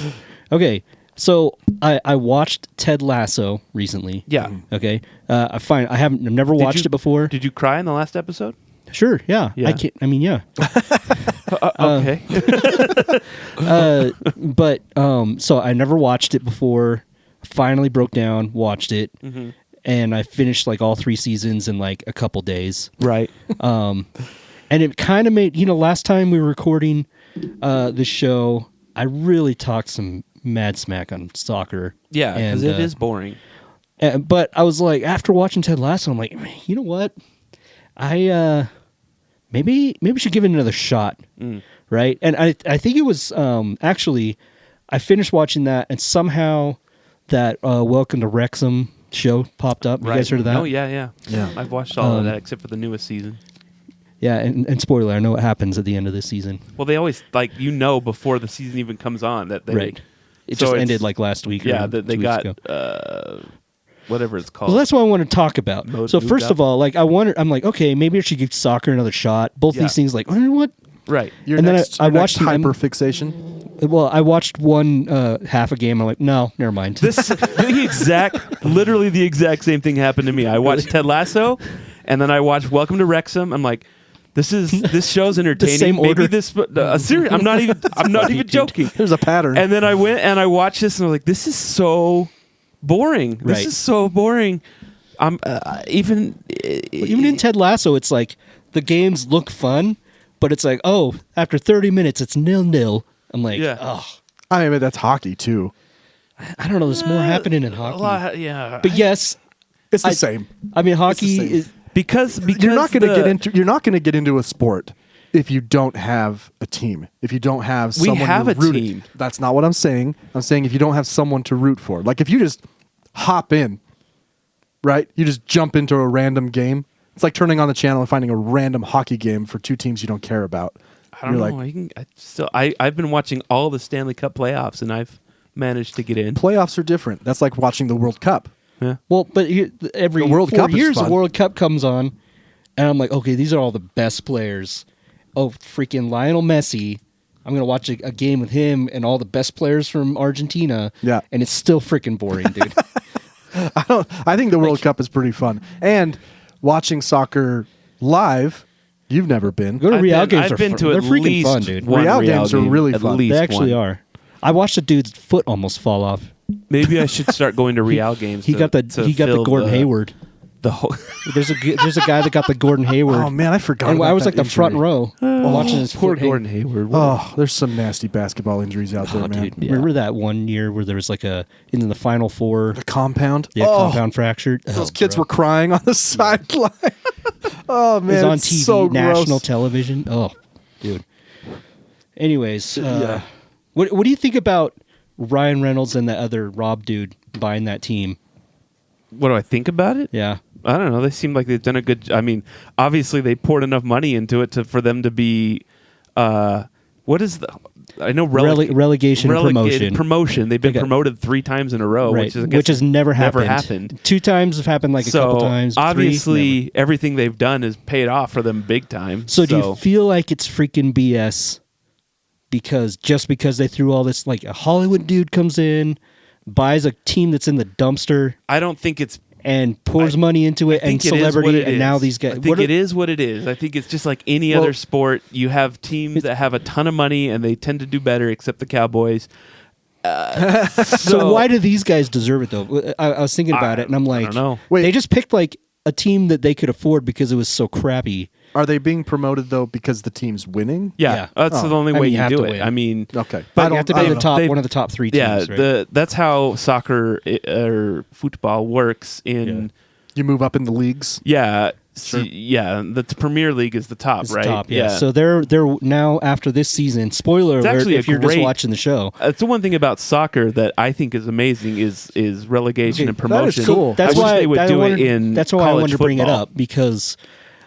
Okay, so I watched Ted Lasso recently. Yeah. Okay, I've never watched it before. Did you cry in the last episode? Sure, yeah. Yeah. I can't. I mean, yeah. Okay. But so I never watched it before. Finally broke down, watched it, and I finished like all 3 seasons in like a couple days. right. And it kind of made, last time we were recording the show, I really talked some mad smack on soccer. Yeah, because And, it is boring. But I was like, after watching Ted Lasso, I'm like, you know what? Maybe we should give it another shot, right? And I think it was actually, I finished watching that, and somehow that Welcome to Wrexham show popped up. You guys heard of that? Oh, yeah. I've watched all of that except for the newest season. Yeah, and spoiler, I know what happens at the end of this season. Well, they always, before the season even comes on, that they... Right. It So just it's- ended like last week. Yeah, or that they 2 weeks got... ago. whatever it's called. Well, that's what I want to talk about. Mode So moved first up. of all, like I'm like, okay, maybe I should give soccer another shot. Both Yeah. these things, like, you know what? Right. Your and then next, I your next watched them- hyperfixation. Well, I watched one half a game. I'm like, no, never mind. Literally the exact same thing happened to me. I watched Ted Lasso, and then I watched Welcome to Wrexham. I'm like, this show's entertaining. same Maybe order. this, serious. I'm not even joking. There's a pattern. And then I went and I watched this, and I was like, this is so boring. This Right. is so boring. I'm even Even in Ted Lasso, it's like the games look fun, but it's like, oh, after 30 minutes, it's 0-0. I'm like, Yeah. oh, I mean, but that's hockey too. I don't know. There's more happening in hockey. yeah. But yes, It's the I- same. I mean, hockey same. is. because You're not going to get into a sport if you don't have a team. If you don't have We someone have you're a rooting- team. That's not what I'm saying. I'm saying if you don't have someone to root for. Like if you just hop in, right? You just jump into a random game. It's like turning on the channel and finding a random hockey game for 2 teams you don't care about. I don't You're know. like, I've been watching all the Stanley Cup playoffs, and I've managed to get in. playoffs are different. That's like watching the World Cup. Well, but every The World 4 Cup is years, the fun. World Cup comes on, and I'm like, okay, these are all the best players. Oh, freaking Lionel Messi. I'm going to watch a game with him and all the best players from Argentina. Yeah. And it's still freaking boring, dude. I think the World Cup is pretty fun. And watching soccer live, you've never been. Go to Real games. I've been to they're at freaking least fun, dude. one Real Real games are game, really at fun. least They actually one. are. I watched a dude's foot almost fall off. Maybe I should start going to Real games. He got the fill Gordon Hayward. The whole. There's a guy that got the Gordon Hayward. Oh man, I forgot. and about I was that like the injury. front row watching his Poor foot hang. Gordon Hayward. Oh, there's some nasty basketball injuries out there, Oh, man. dude, remember that one year where there was like in the Final Four, The compound. yeah, Oh, compound fractured. those kids were crying on the sideline. Oh It man, was on it's TV, so national gross. television. Oh, dude. Anyways, Yeah. what do you think about Ryan Reynolds and the other Rob dude buying that team? What do I think about it? Yeah, I don't know. They seem like they've done a good. I mean, obviously they poured enough money into it for them to be. What is the? I know relegation relegated promotion. promotion. They've been Okay. promoted 3 times in a row, right, which is I guess which has never happened. happened. 2 times have happened like a So couple times. 3, obviously never. everything they've done is paid off for them big time. So do you feel like it's freaking BS? Because they threw all this, like a Hollywood dude comes in, buys a team that's in the dumpster, I don't think it's and pours money into it, I and think it is what celebrity, it and now is. these guys. I think it is what it is. I think it's just like any other sport. You have teams that have a ton of money, and they tend to do better, except the Cowboys. So why do these guys deserve it though? I was thinking about it, and I'm like, don't know. Wait. they just picked like a team that they could afford because it was so crappy. Are they being promoted though because the team's winning? Yeah, Yeah. that's the only I way mean, you you have do to it. win. I mean, Okay. But You have to be one of the top 3 teams. yeah, right? that's how soccer or football works in. You move up in the leagues. Yeah, Sure. the Premier League is the top, It's right? top, yeah. So they're now after this season. Spoiler It's alert! actually a If you're just great- watching the show, That's the one thing about soccer that I think is amazing is relegation and that is promotion. cool. that's I wish why they would I do wanted, it in That's why I college wanted to bring it football. up because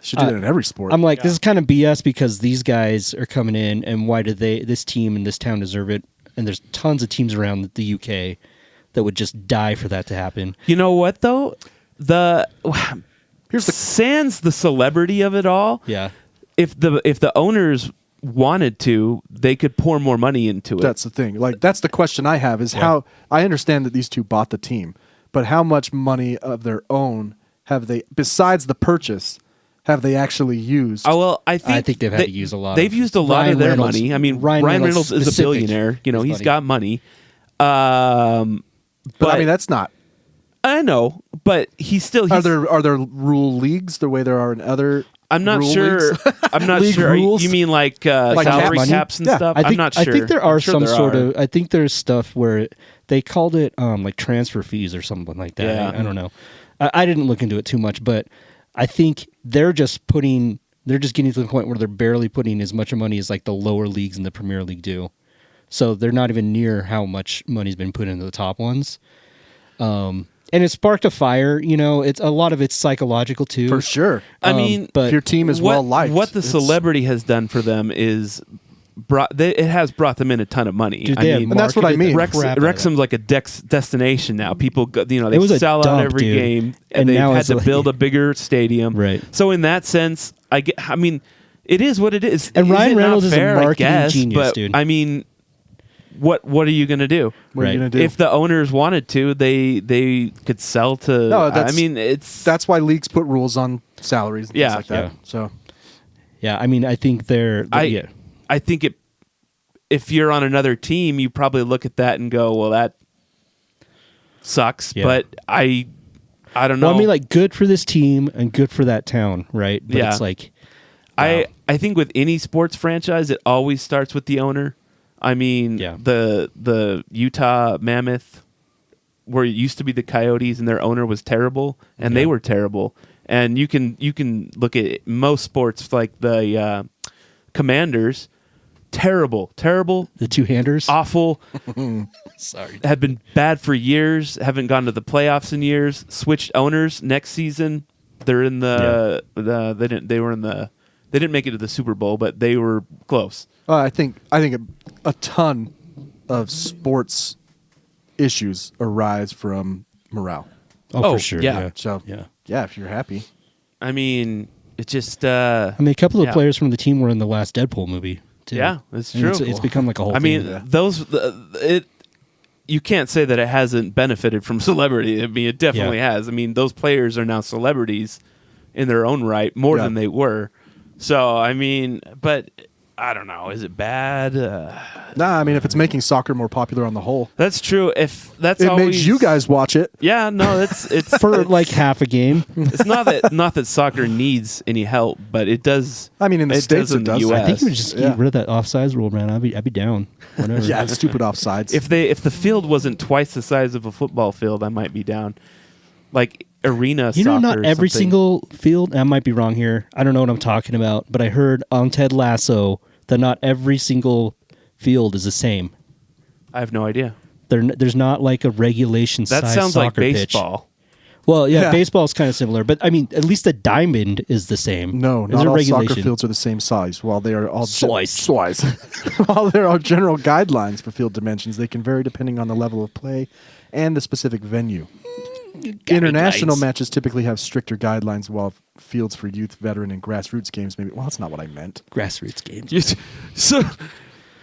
Should do that in every sport. I'm like, this is kind of BS because these guys are coming in, and why did this team in this town deserve it? And there's tons of teams around the UK that would just die for that to happen. You know what though? Here's the sans the celebrity of it all. Yeah, If the owners wanted to, they could pour more money into it. That's the thing. Like that's the question I have is how I understand that these two bought the team, but how much money of their own have they besides the purchase have they actually used? Oh well, I think they've had to use a lot They've of- used a lot Ryan of their Reynolds- money. I mean, Ryan Ryan Reynolds Reynolds is a specific billionaire. You know, is he's money. got money. but I mean that's not. I know, but he's still. Are there rule leagues the way there are in other? I'm not rule sure. leagues? I'm not League sure. Are you rules? mean like, Like salary cap money? caps and Yeah. stuff? I think, I'm not sure. I think there are I'm sure some there sort are. of. I think there's stuff where they called it like transfer fees or something like that. Yeah. I don't know. I didn't look into it too much, but I think they're just getting to the point where they're barely putting as much money as like the lower leagues in the Premier League do. So they're not even near how much money's been put into the top ones. And it sparked a fire. You know, it's a lot of it's psychological too. For sure. I mean, but If your team is what, well liked. What the it's- celebrity has done for them is it has brought them in a ton of money. Dude, I they have mean, And that's what I marketed mean. the Rex, crap out of Wrexham's like a destination now. People go, they It was a sell out dump, every dude. game, And and they've now had it's to like- build a bigger stadium. Right. So in that sense, I mean, it is what it is. And Is Ryan it not Reynolds is a fair? I marketing guess, genius, but, dude. I mean, what are you going to do? What are you Right. gonna do? If the owners wanted to, they could sell to. No, I that's- mean, it's that's why leagues put rules on salaries and Yeah. things like that. Yeah. So Yeah, I mean, I think yeah. I think if you're on another team, you probably look at that and go, "Well, that sucks." Yeah. But I don't know. Well, I mean, like, good for this team and good for that town, right? But Yeah. it's like, I think with any sports franchise, it always starts with the owner. I mean, Yeah. the Utah Mammoth, where it used to be the Coyotes, and their owner was terrible, and they were terrible. And you can look at most sports like the Commanders, terrible, the two-handers. awful. Sorry. Have been bad for years. Haven't gone to the playoffs in years. Switched owners next season. They're in they didn't make it to the Super Bowl, but they were close. I think a ton of sports issues arise from morale. Oh, for sure. yeah. Yeah. So Yeah. if you're happy, I mean, it just I mean, a couple of Yeah. players from the team were in the last Deadpool movie, too. yeah, that's And true. It's become like a whole I thing. mean, you can't say that it hasn't benefited from celebrity. I mean, it definitely has. I mean, those players are now celebrities in their own right, more Yeah. than they were. So, I mean, but I don't know. Is it bad? nah. I mean, if it's making soccer more popular on the whole, That's true. If that's it always, makes you guys watch it. Yeah, no, it's for like half a game. it's not that soccer needs any help, but it does. I mean, in the States, does it does. The US. I think we just Yeah. get rid of that offsides rule, man. I'd be down. Whatever. Yeah, it's stupid offsides. if the field wasn't twice the size of a football field, I might be down. Like arena You know, soccer not or every something. single field. I might be wrong here. I don't know what I'm talking about, but I heard on Ted Lasso that not every single field is the same. I have no idea. There's not like a regulation That size sounds like soccer pitch. baseball. Well, yeah, Yeah. baseball is kind of similar, but I mean, at least the diamond is the same. No, There's not a all regulation. soccer fields are the same size. While they are all Slice. While there are general guidelines for field dimensions, they can vary depending on the level of play and the specific venue. International matches typically have stricter guidelines, while fields for youth, veteran, and grassroots games maybe. Well, that's not what I meant. Grassroots games. So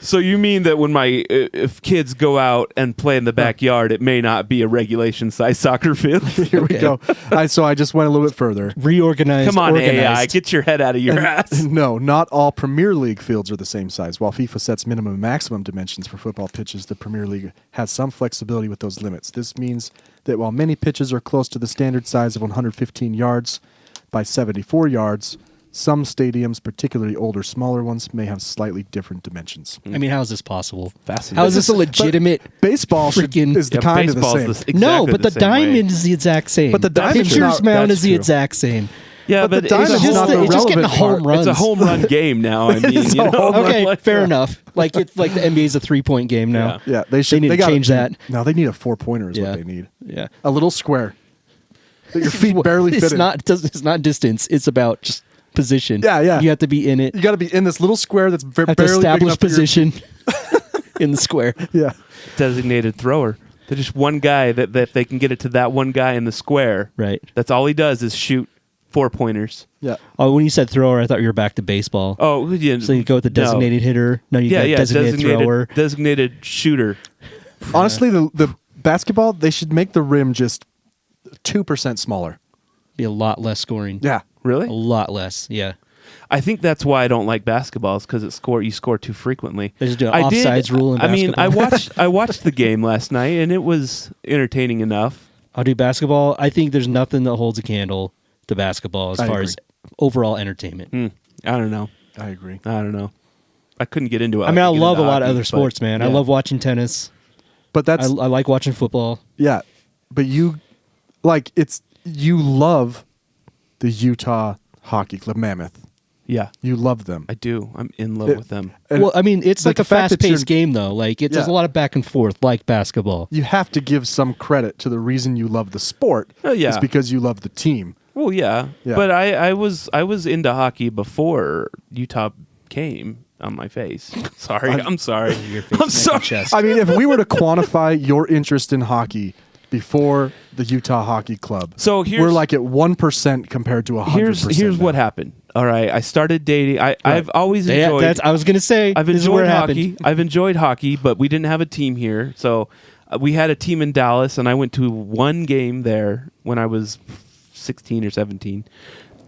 So you mean that when if kids go out and play in the backyard, it may not be a regulation size soccer field? Here we go. So I just went a little bit further. Reorganized. Come on, organized. AI, get your head out of your ass. No, not all Premier League fields are the same size. While FIFA sets minimum and maximum dimensions for football pitches, the Premier League has some flexibility with those limits. This means that while many pitches are close to the standard size of 115 yards by 74 yards, some stadiums, particularly older, smaller ones, may have slightly different dimensions. I mean, how is this possible? Fascinating. How is this a legitimate Baseball freaking? is the kind of the same. No, but the diamond is the exact same. But the diamond's pitcher's not- mound that's is the true. exact same. Yeah, But but, the diamond's it's, not a the whole, it's just getting relevant home part. runs. it's a home run game now. I mean, It's you a know, home run. Okay, like- fair enough. Like it's like the NBA's a 3-point game now. Yeah, they should. need to gotta change do- that. No, they need a 4-pointer is Yeah. what they need. Yeah. A little square that your feet barely fit It's in. not. It's not distance. It's about just position. Yeah, yeah. You have to be in it. You got to be in this little square that's Have to barely big establish enough for your- position in the square. Yeah. designated thrower. They're just one guy that they can get it to that one guy in the square. Right. That's all he does is shoot 4-pointers. Yeah. Oh, when you said thrower, I thought you were back to baseball. Oh, yeah. So you go with the no. designated hitter. No, you Yeah, got yeah. designated thrower. Designated shooter. Honestly, the basketball, they should make the rim just 2% smaller. Be a lot less scoring. Yeah. Really? A lot less. Yeah. I think that's why I don't like basketball, is because you score too frequently. They just do an I did- offsides rule in I mean, basketball. I watched the game last night, and it was entertaining enough. I'll do basketball. I think there's nothing that holds a candle to basketball as I far agree. as overall entertainment. I don't know. I agree. I don't know. I couldn't get into it. I mean, I could get love a into lot of hockey, other but- sports, man. I yeah. love watching tennis. But I that's, like watching football. yeah. But you love the Utah Hockey Club, Mammoth. Yeah, You love them. I do. I'm in love with them. And Well, I mean, it's the like a fact that fast-paced you're- game, though. Like, there's a Yeah. lot of back and forth, like basketball. You have to give some credit to the reason you love the sport. Oh, yeah. Is because you love the team. Well, yeah, Yeah. but I was into hockey before Utah came on my face. Sorry, I'm sorry. I'm sorry. Chest. I mean, if we were to quantify your interest in hockey before the Utah Hockey Club, So here's- we're like at 1% compared to 100%. Here's what now. happened. All right, I started dating. I've always Yeah, enjoyed. I was gonna say. I've this is where enjoyed it hockey. happened. I've enjoyed hockey, but we didn't have a team here. So we had a team in Dallas, and I went to one game there when I was 16 or 17.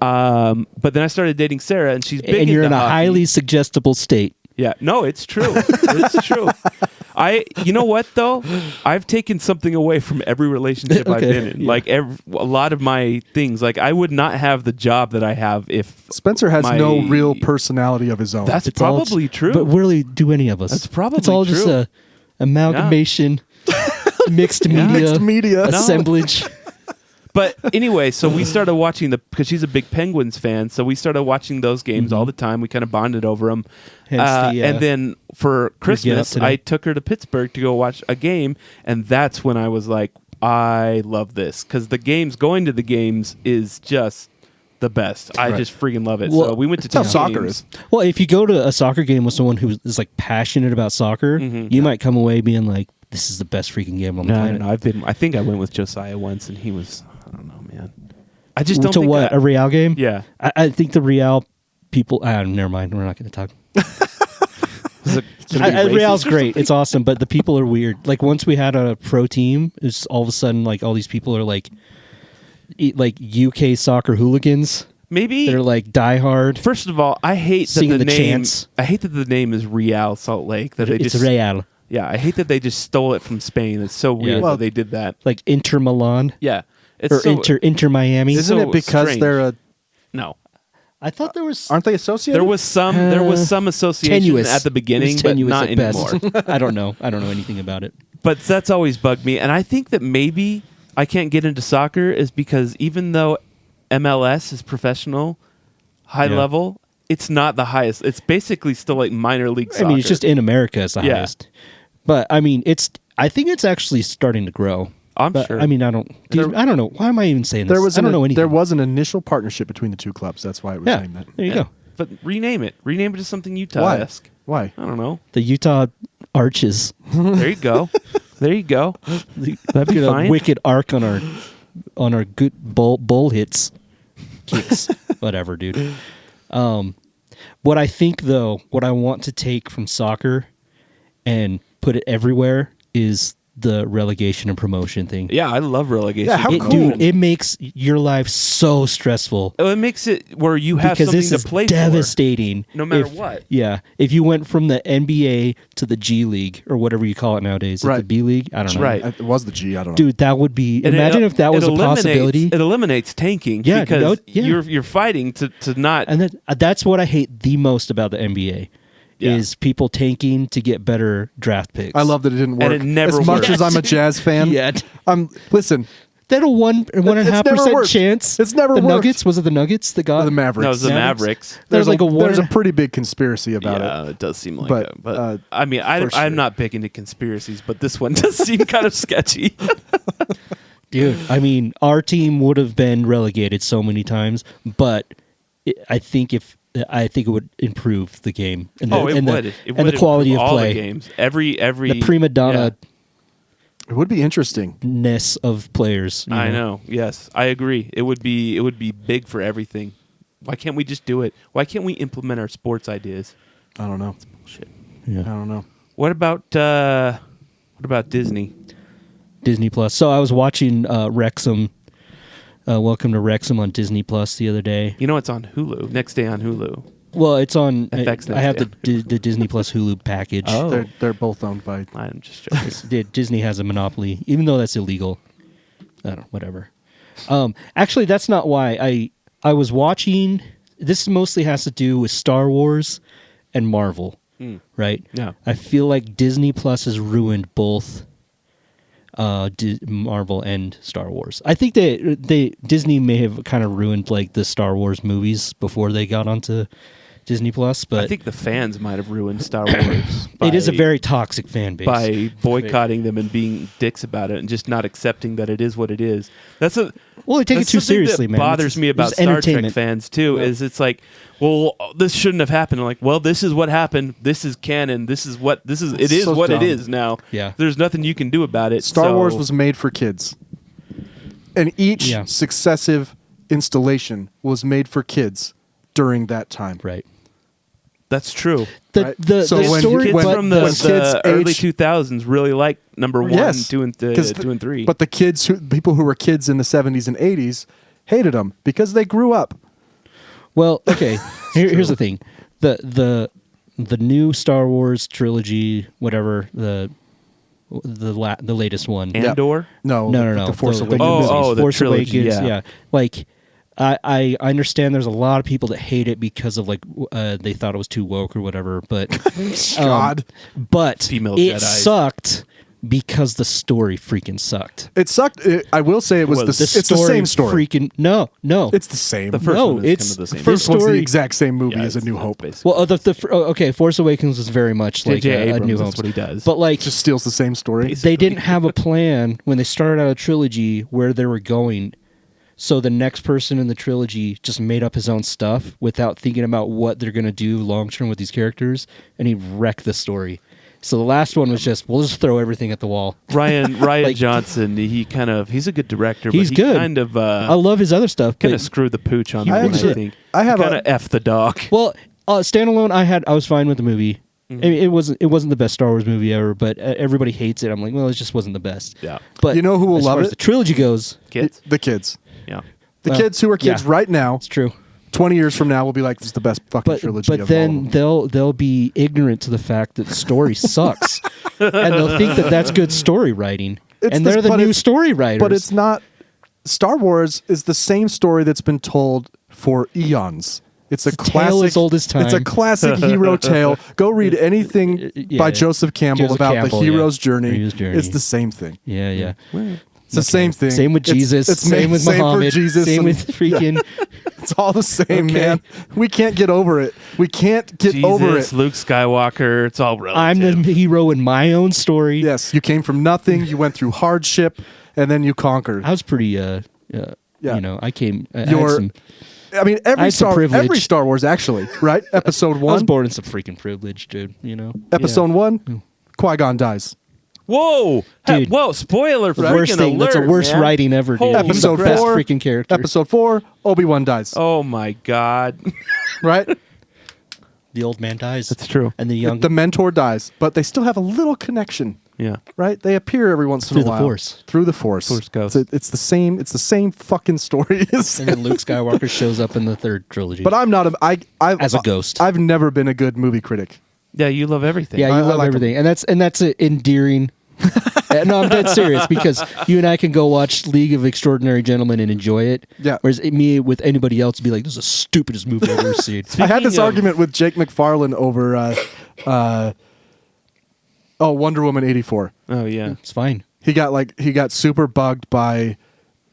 But then I started dating Sarah, and she's big And you're in into a hockey. highly suggestible state. Yeah, no, it's true. It's true. You know what though? I've taken something away from every relationship I've Okay, been in. yeah. Like a lot of my things. Like I would not have the job that I have if Spencer has my- no real personality of his own. That's It's all probably just- true. But really, do any of us? That's probably It's all just true. a amalgamation, mixed media, Mixed media. No. assemblage. But anyway, so we started watching because she's a big Penguins fan. So we started watching those games all the time. We kind of bonded over them. Hence the, and then for Get Up Christmas, Today. I took her to Pittsburgh to go watch a game, and that's when I was like, I love this because going to the games is just the best. I Right. just freaking love it. Well, so we went to That's how two soccer games. is. Well, if you go to a soccer game with someone who is like passionate about soccer, you might come away being like, "This is the best freaking game on the No, planet." no, I think I went with Josiah once, and he was. I don't know, man. I just don't to think what, a Real game? Yeah. I think the Real people. Never mind. We're not going to talk. Real's great. It's awesome, but the people are weird. Like once we had a pro team, it's all of a sudden like all these people are like UK soccer hooligans. Maybe They're like diehard. First of all, I hate that Singing the the name. chants. I hate that the name is Real Salt Lake. That they It's just Real, Yeah, I hate that they just stole it from Spain. It's so weird Well, that they did that. like Inter Milan Yeah, it's or so, Inter Miami. Isn't so it because strange. they're a? No. I thought there was Aren't they associated? There was some association tenuous at the beginning, It was but tenuous not at best. anymore. I don't know anything about it. But that's always bugged me, and I think that maybe I can't get into soccer is because even though MLS is professional, high Yeah. level, it's not the highest. It's basically still like minor league soccer. I mean, it's just in America it's the Yeah. highest. But I mean, I think it's actually starting to grow. I'm But, sure. I mean, I don't know. Why am I even saying this? There was I don't know anything. There was an initial partnership between the two clubs. That's why it was yeah. named that. There you Yeah. go. But rename it. Rename it to something Why? Utah-esque. Why? I don't know. The Utah Arches. There you go. There you go. That'd be Get a fine. wicked arc on our good bowl hits, kicks, whatever, dude. What I think though, what I want to take from soccer and put it everywhere is the relegation and promotion thing. Yeah, I love relegation. Yeah, how It, cool. dude, it makes your life so stressful. It makes it where you have Because something this to is play devastating. No matter if- what. Yeah. If you went from the NBA to the G League or whatever you call it nowadays, Right. the B League, I don't know. Right. It was the G. I don't know. Dude, that would be. for. And Imagine if that was it a eliminates- possibility. It eliminates tanking Yeah, because yeah. you're fighting to not. And that's what I hate the most about the NBA. Yeah. Is people tanking to get better draft picks. I love that it didn't work. And it never as much worked. as I'm a Jazz fan. Yeah. Listen, That a 1.5% worked. chance. It's never the worked. Nuggets. Was it the Nuggets that got the Mavericks. no, it was the Mavericks? Mavericks. There's like a one. There's a pretty big conspiracy about Yeah, it. it does seem like But, it. But uh, I mean, for sure. I'm not big into conspiracies, but this one does seem kind of sketchy. Dude, I mean, our team would have been relegated so many times, but I think it would improve the game. And the, Oh, it and would. The, It and would the quality of improve all play. the games. Every The prima donna It would be interesting. ness of players. you I know. Yes, I agree. It would be big for everything. Why can't we just do it? Why can't we implement our sports ideas? I don't know. Shit. I don't know. What about Disney? Disney Plus. So I was watching Wrexham. Welcome to Wrexham on Disney Plus the other day. You know it's on Hulu. Next day on Hulu. Well, it's on. FX I have next the Disney Plus Hulu package. Oh. They're both owned by. I'm just joking. Disney has a monopoly, even though that's illegal. I don't know, whatever. Actually, that's not why I was watching. This mostly has to do with Star Wars and Marvel, right? Yeah. I feel like Disney Plus has ruined both Marvel and Star Wars. I think Disney may have kind of ruined like the Star Wars movies before they got onto Disney Plus, but I think the fans might have ruined Star Wars. it is a by- very toxic fan base. by boycotting them and being dicks about it and just not accepting that it is what it is. That's a Well, they take it that's too something seriously, that man. bothers me about it's Star Trek entertainment. fans too. Is it's like, well, this shouldn't have happened. I'm like, well, this is what happened. This is canon. It is what so it dumb. is now. Yeah. There's nothing you can do about it. Star so- Wars was made for kids, and each Yeah. successive installation was made for kids during that time. Right. That's true. The Right. the, So the when story, Kids when- but from the- the, when kids early age- 2000s really like number 1, Yes, 2, and 2 and 3. But the people who were kids in the 70s and 80s hated them because they grew up. well, okay. Here's the thing: the new Star Wars trilogy, whatever the latest one. Andor. No, No. The Force the Awakens. movies. Oh, the Force trilogy, Awakens. yeah. Like I understand there's a lot of people that hate it because of like they thought it was too woke or whatever, but God. but Female it Jedis. sucked because the story freaking sucked. It sucked. I will say it was was. the The it's the same story. Freaking no. It's the same. The first No, one is it's kind of the same. first one's the story- exact same movie Yeah, as A it's New Hope. basically. Well, okay, Force Awakens was very much like J.J. a Abrams, New that's Hope. what he does. But like Just steals the same story. they didn't have a plan when they started out a trilogy where they were going. So the next person in the trilogy just made up his own stuff without thinking about what they're going to do long term with these characters, and he wrecked the story. So the last one was just, we'll just throw everything at the wall. Ryan Like- Johnson, he's a good director, He's but he good. kind of I love his other stuff. kind but- of screwed the pooch on He that one, really I did. think. I have kind a- of F the dog. Well, standalone, I was fine with the movie. I mean, it wasn't the best Star Wars movie ever, but everybody hates it. I'm like, well, it just wasn't the best. Yeah. But You know who will as love far as it? the trilogy goes, Kids? The kids. Yeah. The Well, kids who are kids yeah. right now, it's true. 20 years from now, will be like, this is the best fucking trilogy But of all then of them. they'll be ignorant to the fact that the story sucks, and they'll think that that's good story writing, It's and this- they're the but new it's- story writers. But it's not. Star Wars is the same story that's been told for eons. It's a It's a classic. tale as old as time. It's a classic hero tale. Go read anything Yeah. by Joseph Campbell Joseph about Campbell, the hero's yeah. journey. Hero's journey. It's the same thing. yeah. It's the same thing. Same with Jesus. It's same with same for Muhammad. Jesus. Same and with freaking. it's all the same, Okay. man. We can't get over it. We can't get over Jesus, it. Luke Skywalker, it's all I'm relative. the hero in my own story. Yes, you came from nothing. You went through hardship, and then you conquered. I was pretty. Yeah. You know, I came. I had Your- some- I mean, I had some privilege. every Star Wars, actually, right? Episode I was one. born in some freaking privilege, dude. You know. Episode Yeah. one. Qui-Gon dies. Whoa. Dude. Whoa, spoiler The freaking worst thing. alert, That's the worst man. writing ever, dude. Holy He's the Episode best four. freaking character. Episode 4. Obi-Wan dies. Oh my god. Right? The old man dies. That's true. And the young The mentor dies, but they still have a little connection. Yeah. Right? They appear every once in Through a the while. Force. Through the Force. Force Ghost. It's the same fucking story. and then Luke Skywalker shows up in the third trilogy. But I'm not As a ghost. I've never been a good movie critic. Yeah, you love everything. Yeah, you I love like everything, and that's endearing. No, I'm dead serious because you and I can go watch League of Extraordinary Gentlemen and enjoy it. Yeah. Whereas me with anybody else would be like, "This is the stupidest movie I've ever seen." I had this Speaking of- argument with Jake McFarlane over Wonder Woman 84. Oh yeah. It's fine. He got super bugged by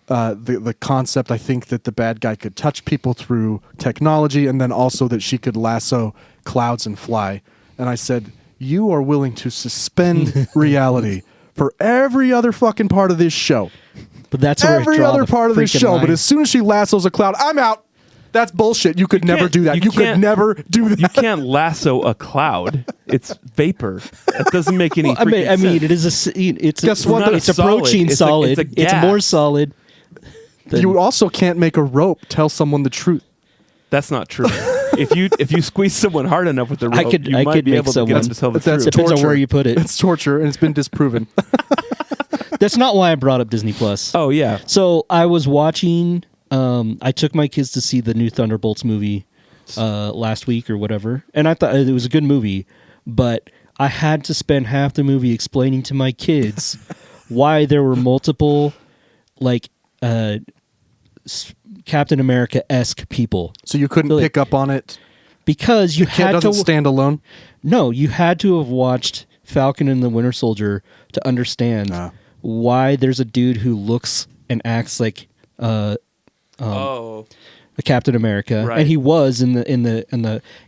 the concept. I think that the bad guy could touch people through technology, and then also that she could lasso clouds and fly. And I said, you are willing to suspend reality for every other fucking part of this show. But that's where Every other part of this show. But as soon as she lassos a cloud, I'm out. That's bullshit. You could never can't- do that. you You could can't- never do that. You can't lasso a cloud. It's vapor. That doesn't make any. I mean, freaking sense. it is it's Guess a, what? It's not It's a solid. approaching It's a- solid. it's a It's gas. more solid. Than, You also can't make a rope tell someone the truth. That's not true. if you squeeze someone hard enough with the rope, I could you might be make able to someone- get them to tell the That's truth. Depends on torture. where you put it. It's torture, and it's been disproven. That's not why I brought up Disney Plus. Oh yeah. So I was watching. I took my kids to see the new Thunderbolts movie last week or whatever, and I thought it was a good movie, but I had to spend half the movie explaining to my kids why there were multiple, like, Captain America-esque people. So you couldn't Really? pick up on it. Because you Kid had doesn't to stand alone. No, you had to have watched Falcon and the Winter Soldier to understand Ah. why there's a dude who looks and acts like oh. a Captain America, Right. and he was in the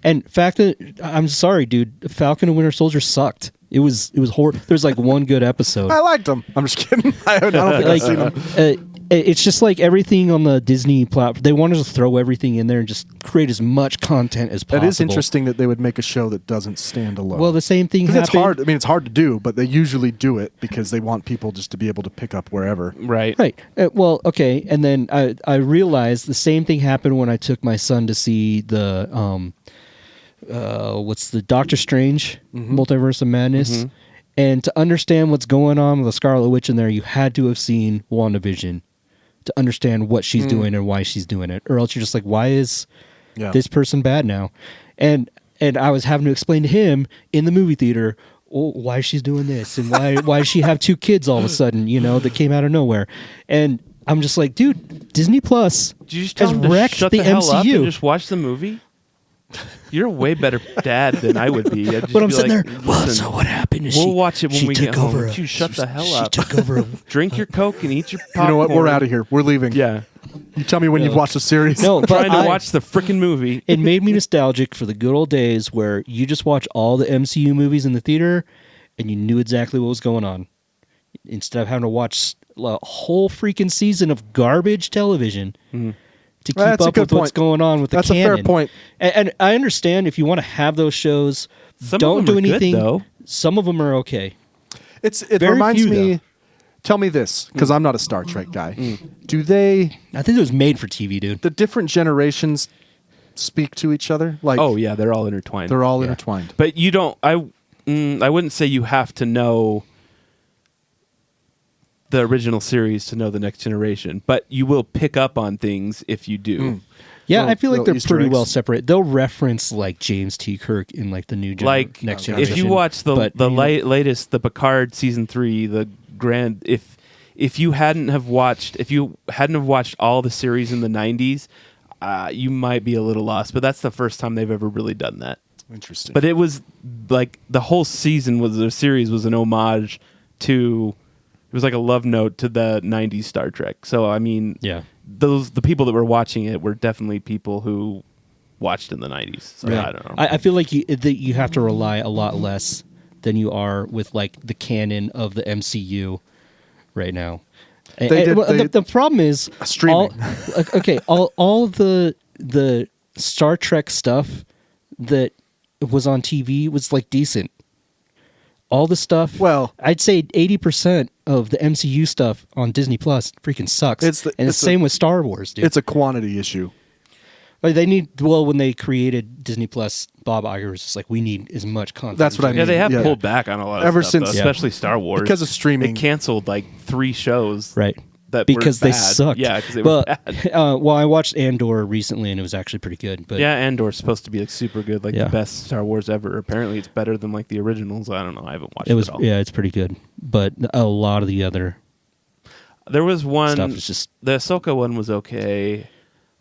and fact that I'm sorry, dude, Falcon and Winter Soldier sucked. It was horrible. There's like one good episode. I liked them. I'm just kidding. I don't think I've seen them. It's just like everything on the Disney platform. They wanted to throw everything in there and just create as much content as possible. It is interesting that they would make a show that doesn't stand alone. Well, the same thing 'Cause happened. it's hard. I mean, it's hard to do, but they usually do it because they want people just to be able to pick up wherever. Right. Right. Well, okay. And then I realized the same thing happened when I took my son to see the what's the Doctor Strange Multiverse of Madness. And to understand what's going on with the Scarlet Witch in there, you had to have seen WandaVision to understand what she's doing and why she's doing it. Or else you're just like, why is Yeah. this person bad now? And I was having to explain to him in the movie theater why she's doing this and why does she have two kids all of a sudden, that came out of nowhere. And I'm just like, dude, Disney Plus Did you just has tell him to wrecked shut the the hell up and MCU. just watch the movie? You're a way better dad than I would be. I'd just But I'm be sitting like, there. Well, "Listen, so what happened is we'll watch it when she we took get home. over. Would you shut the hell she up? took over. Drink your Coke and eat your You popcorn. know what? We're out of here. We're leaving. Yeah. You tell me when you've watched the series. No, but Trying to I- watch the freaking movie. It made me nostalgic for the good old days where you just watch all the MCU movies in the theater and you knew exactly what was going on. Instead of having to watch a whole freaking season of garbage television to keep That's a up good with what's point. going on with the That's a canon. fair point. And I understand if you want to have those shows, Some of don't them do are good, anything. though. Some of them are okay. It Very reminds few, me. though. Tell me this, because I'm not a Star Trek guy. Do they, I think it was made for TV, dude. the different generations, speak to each other? Like, Oh yeah, they're all intertwined. they're all intertwined. But you don't. I wouldn't say you have to know the original series to know the next generation, but you will pick up on things if you do. Yeah, Little- I feel like little they're Easter pretty eggs. well separated. They'll reference like James T. Kirk in like the new Like next generation. if you watch the but, latest, the Picard season 3, the grand, if you hadn't have watched all the series in the 90s, you might be a little lost. But that's the first time they've ever really done that. Interesting. But it was like the whole season the series was an homage to. It was like a love note to the 90s Star Trek. So I mean, Yeah. the people that were watching it were definitely people who watched in the 90s. So I don't know. I feel like you have to rely a lot less than you are with like the canon of the MCU right now. The problem is Streaming. all of the Star Trek stuff that was on TV was like decent. All the stuff. Well- I'd say 80% of the MCU stuff on Disney Plus freaking sucks. It's the- and it's the same with Star Wars, dude. it's a quantity issue. Like they need. Well, when they created Disney Plus, Bob Iger was just like, we need as much content. That's what I as mean. Yeah, they have Yeah. pulled back on a lot of Ever stuff, since- though, Yeah. especially Star Wars. Because of streaming. They canceled like 3 shows. right. That Because were they bad. sucked. Yeah, because they well, were bad. well, I watched Andor recently, and it was actually pretty good. But Yeah, Andor's supposed to be like super good, like Yeah. the best Star Wars ever. Apparently, it's better than like the originals. I don't know. I haven't watched it was. it all. Yeah, it's pretty good. But a lot of the other There was one. stuff is just. The Ahsoka one was okay.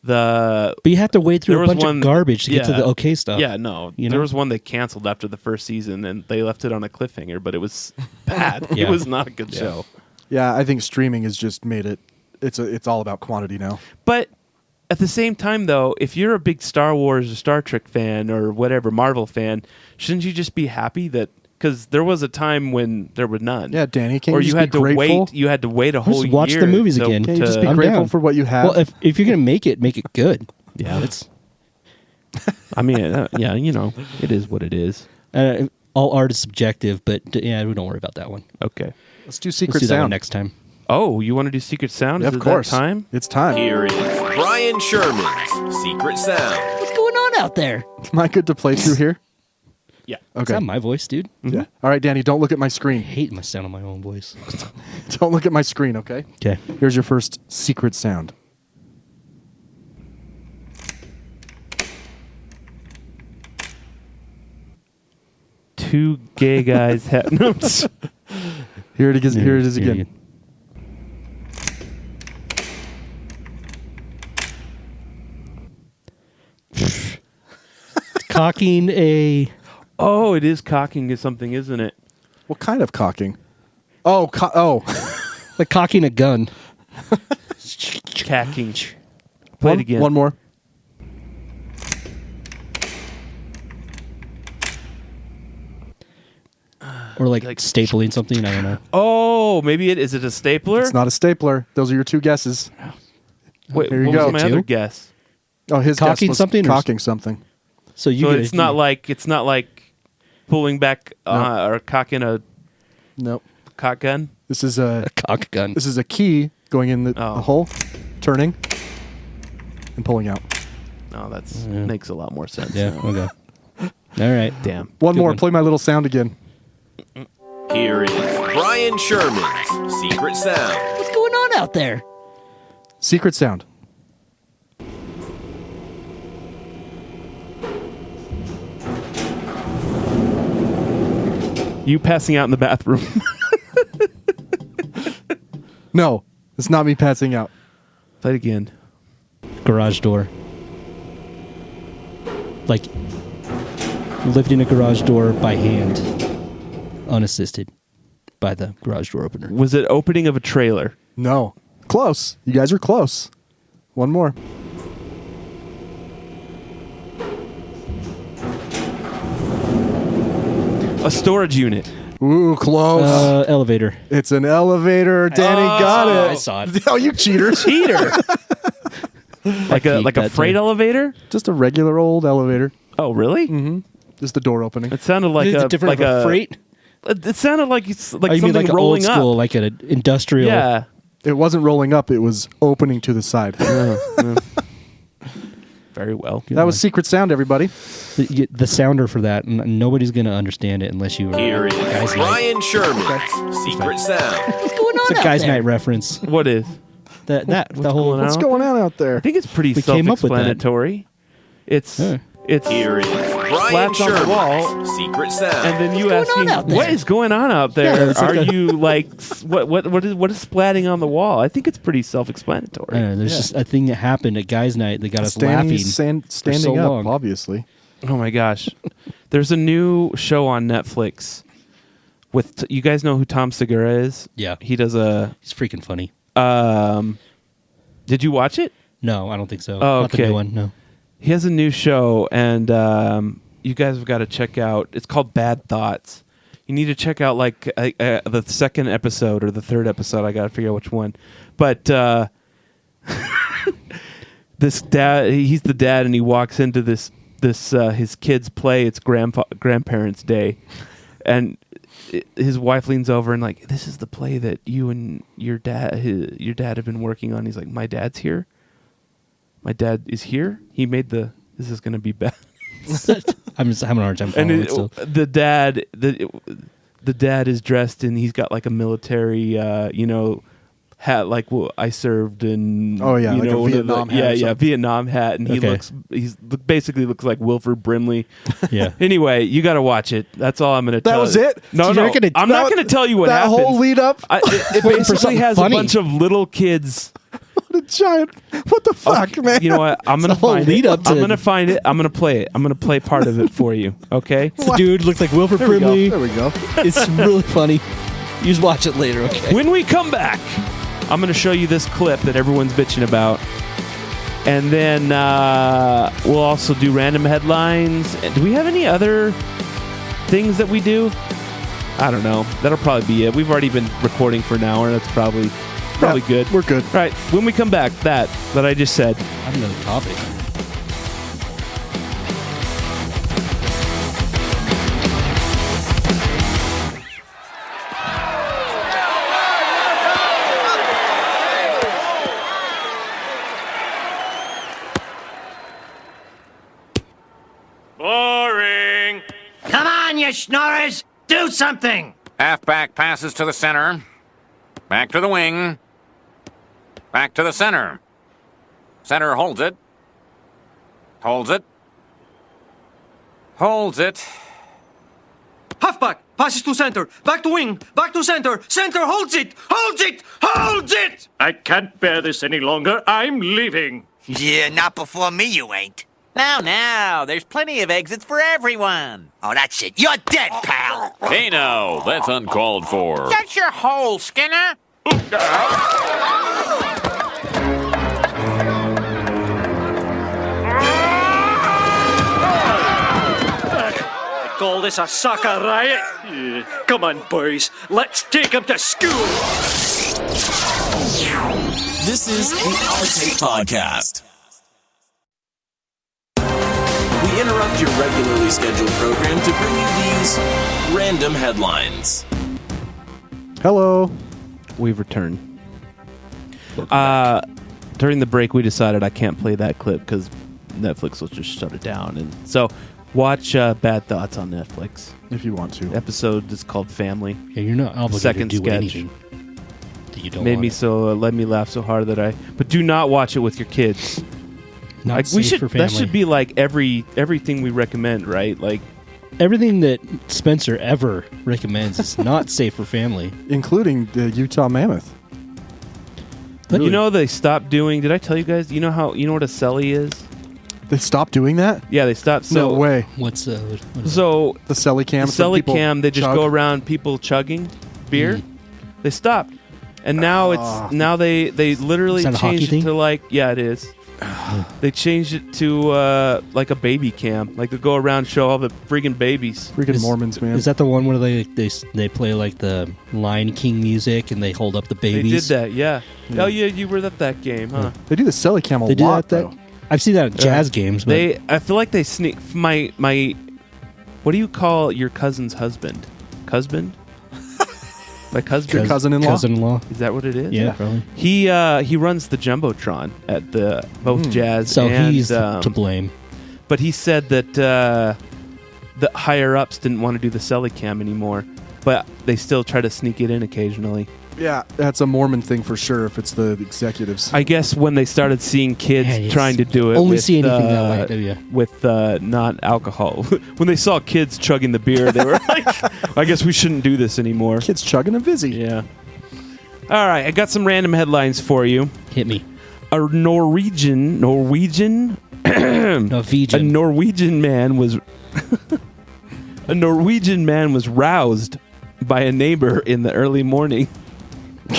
The But you have to wade through There a was bunch one- of garbage to get to yeah. the okay stuff. yeah, no, You there know? was one they canceled after the first season, and they left it on a cliffhanger. But it was bad. It Yeah. was not a good show. Yeah, I think streaming has just made it. It's all about quantity now. But at the same time, though, if you're a big Star Wars or Star Trek fan or whatever Marvel fan, shouldn't you just be happy that? Because there was a time when there were none. Yeah, Danny, can or you you just had be to grateful? wait. You had to wait a whole Just watch year. the movies to- again. Can you just be to- I'm grateful down. for what you have? Well, if you're gonna make it good. Yeah. It's I mean, yeah, you know, it is what it is. all art is subjective, but yeah, we don't worry about that one. Okay. Let's do Let's Secret do that one Sound next time. Oh, you want to do Secret Sound? Yeah, Is of it course. that time? It's time. Here is Brian Sherman's Secret Sound. What's going on out there? Am I good to play through here? Yeah. Is Okay. that my voice, dude? Yeah. All right, Danny, don't look at my I screen. hate my sound of my own voice. Don't look at my screen, okay? Okay. Here's your first secret sound. Two gay guys have no. Here it is. Here it is again. Cocking a Oh, it is cocking is something, isn't it? What kind of cocking? Oh, like cocking a gun. Cacking. Play it again. One more. Or like stapling something. I don't know. Oh, maybe it is it a stapler? It's not a stapler. Those are your two guesses. Wait, Here you what go. was my Two? other guess? Oh, his guess Cocking was something or- cocking something. So you So get it's not like pulling back or cocking a Nope. cock gun. This is a a cock gun. this is a key going in the Oh. hole, turning, and pulling out. Oh, that's makes a lot more sense. Yeah. Okay. All right. Damn. One Good more. one. Play my little sound again. Here is Brian Sherman's Secret Sound. What's going on out there? Secret sound. You passing out in the bathroom. No, it's not me passing out. Play it again. Garage door. Like lifting a garage door by hand, unassisted by the garage door opener. Was it opening of a trailer? No. Close. You guys are close. One more. A storage unit. Ooh, close. Elevator. It's an elevator. Danny got it. I saw it. Oh, you cheater. Cheater. like a peeked a that freight too. elevator? Just a regular old elevator. Oh, really? Just the door opening. It sounded like Is it a different like of a freight? It sounded like it's like Oh, you mean something like an rolling old school, up. like an industrial? Yeah. It wasn't rolling up. It was opening to the side. Very well. That was secret sound, everybody. The sounder for that. Nobody's gonna understand it unless you. Here is Guys Night. Brian Sherman's Secret Sound. It's a guys' night reference. What is? The going whole. on? What's going on out there? I think it's pretty We came up with that. self-explanatory. It's Yeah. it's Here is Brian Slats on the wall. Sherman's Secret Sound. and then you asking what is going on out Yeah, there? it's like Are a- you like what is splatting on the wall? I think it's pretty I self-explanatory. don't know, there's just a thing that happened at guys' night that got us Standing, laughing. standing so up, long. obviously. Oh my gosh. There's a new show on Netflix with you guys know who Tom Segura is? Yeah. He does a It's freaking funny. did you watch it? No, I don't think so. Oh, Not the okay. new one. No. He has a new show, and you guys have got to check out. It's called Bad Thoughts. You need to check out like the second episode or the third episode. I got to figure out which one. But this dad, he's the dad, and he walks into this his kids' play. It's grandparents' day, and his wife leans over and like, "This is the play that you and your dad have been working on." He's like, "My dad's here." My dad is here. He made the. This is going to be bad. I'm just having a hard time And following it still. the dad is dressed and he's got like a military, hat, like I served in. Oh, yeah, like a one of Vietnam hat or something. Vietnam hat, and Okay. he basically looks like Wilford Brimley. Yeah. Anyway, you got to watch it. That's all I'm going to tell. That was it? No, So no, you're gonna- I'm not going to tell you what that happened. whole lead up. It Waiting for basically something has funny. a bunch of little kids. What a giant. What the fuck, man? You know what? I'm gonna the whole find lead it. up to I'm it. gonna find it. I'm gonna play it. I'm gonna play part of it for you. Okay? The dude looked like Wilford There we go. Brimley. There we go. It's really funny. You just watch it later, okay? When we come back, I'm gonna show you this clip that everyone's bitching about, and then we'll also do random headlines. Do we have any other things that we do? I don't know. That'll probably be it. We've already been recording for an hour. That's probably Yeah, good. We're good. All right. When we come back, that I just said. I have another topic. Boring. Come on, you schnorrers! Do something! Halfback passes to the center. Back to the wing. Back to the center. Center holds it. Holds it. Holds it. Halfback passes to center, back to wing, back to center. Center holds it! Holds it! Holds it! I can't bear this any longer. I'm leaving. Yeah, not before me, you ain't. Now, there's plenty of exits for everyone. Oh, that's it. You're dead, pal. Hey now, that's uncalled for. That's your hole, Skinner. Call this a soccer riot? Come on, boys. Let's take him to school. This is the Our Take Podcast. We interrupt your regularly scheduled program to bring you these random headlines. Hello. We've returned. During the break, we decided I can't play that clip because Netflix will just shut it down. And so, watch Bad Thoughts on Netflix. If you want to. Episode is called Family. Yeah, you're not obligated Second to do sketch. anything that you don't Made want me it. so let me laugh so hard that I. But do not watch it with your kids. Not Like safe we should. for That family. should be like everything we recommend, right? Like Everything that Spencer ever recommends is not safe for family. Including the Utah Mammoth. But you know they stopped doing. Did I tell you guys? You know what a celly is? They stopped doing that? Yeah, they stopped. So No way. What's what is So The Celly the Cam. celly cam, they just go around people chugging beer. They stopped, and now it's now they literally Is that a hockey changed it thing? to like it is. They changed it to like a baby cam, like they go around and show all the friggin' babies. Freaking Is- Mormons, man. Is that the one where they play like the Lion King music and they hold up the They babies? did that, yeah. Oh yeah, you were at that game, huh? They do the Celly Cam a They do lot, that. though. I've seen that at jazz games. But I feel like they sneak my. What do you call your cousin's husband? Husband? My cousin. Your cousin-in-law? Cousin-in-law. Is that what it is? Yeah, probably. He runs the jumbotron at the both jazz So and he's to blame. but he said that the higher ups didn't want to do the celly cam anymore, but they still try to sneak it in occasionally. Yeah, that's a Mormon thing for sure if it's the executives. I guess when they started seeing kids Man, you trying to do it, only with, see anything that way, do ya? with not alcohol. When they saw kids chugging the beer, they were like, "I guess we shouldn't do this anymore." Kids chugging a Vizzy. Yeah. All right, I got some random headlines for you. Hit me. A Norwegian a Norwegian man was a Norwegian man was roused by a neighbor in the early morning.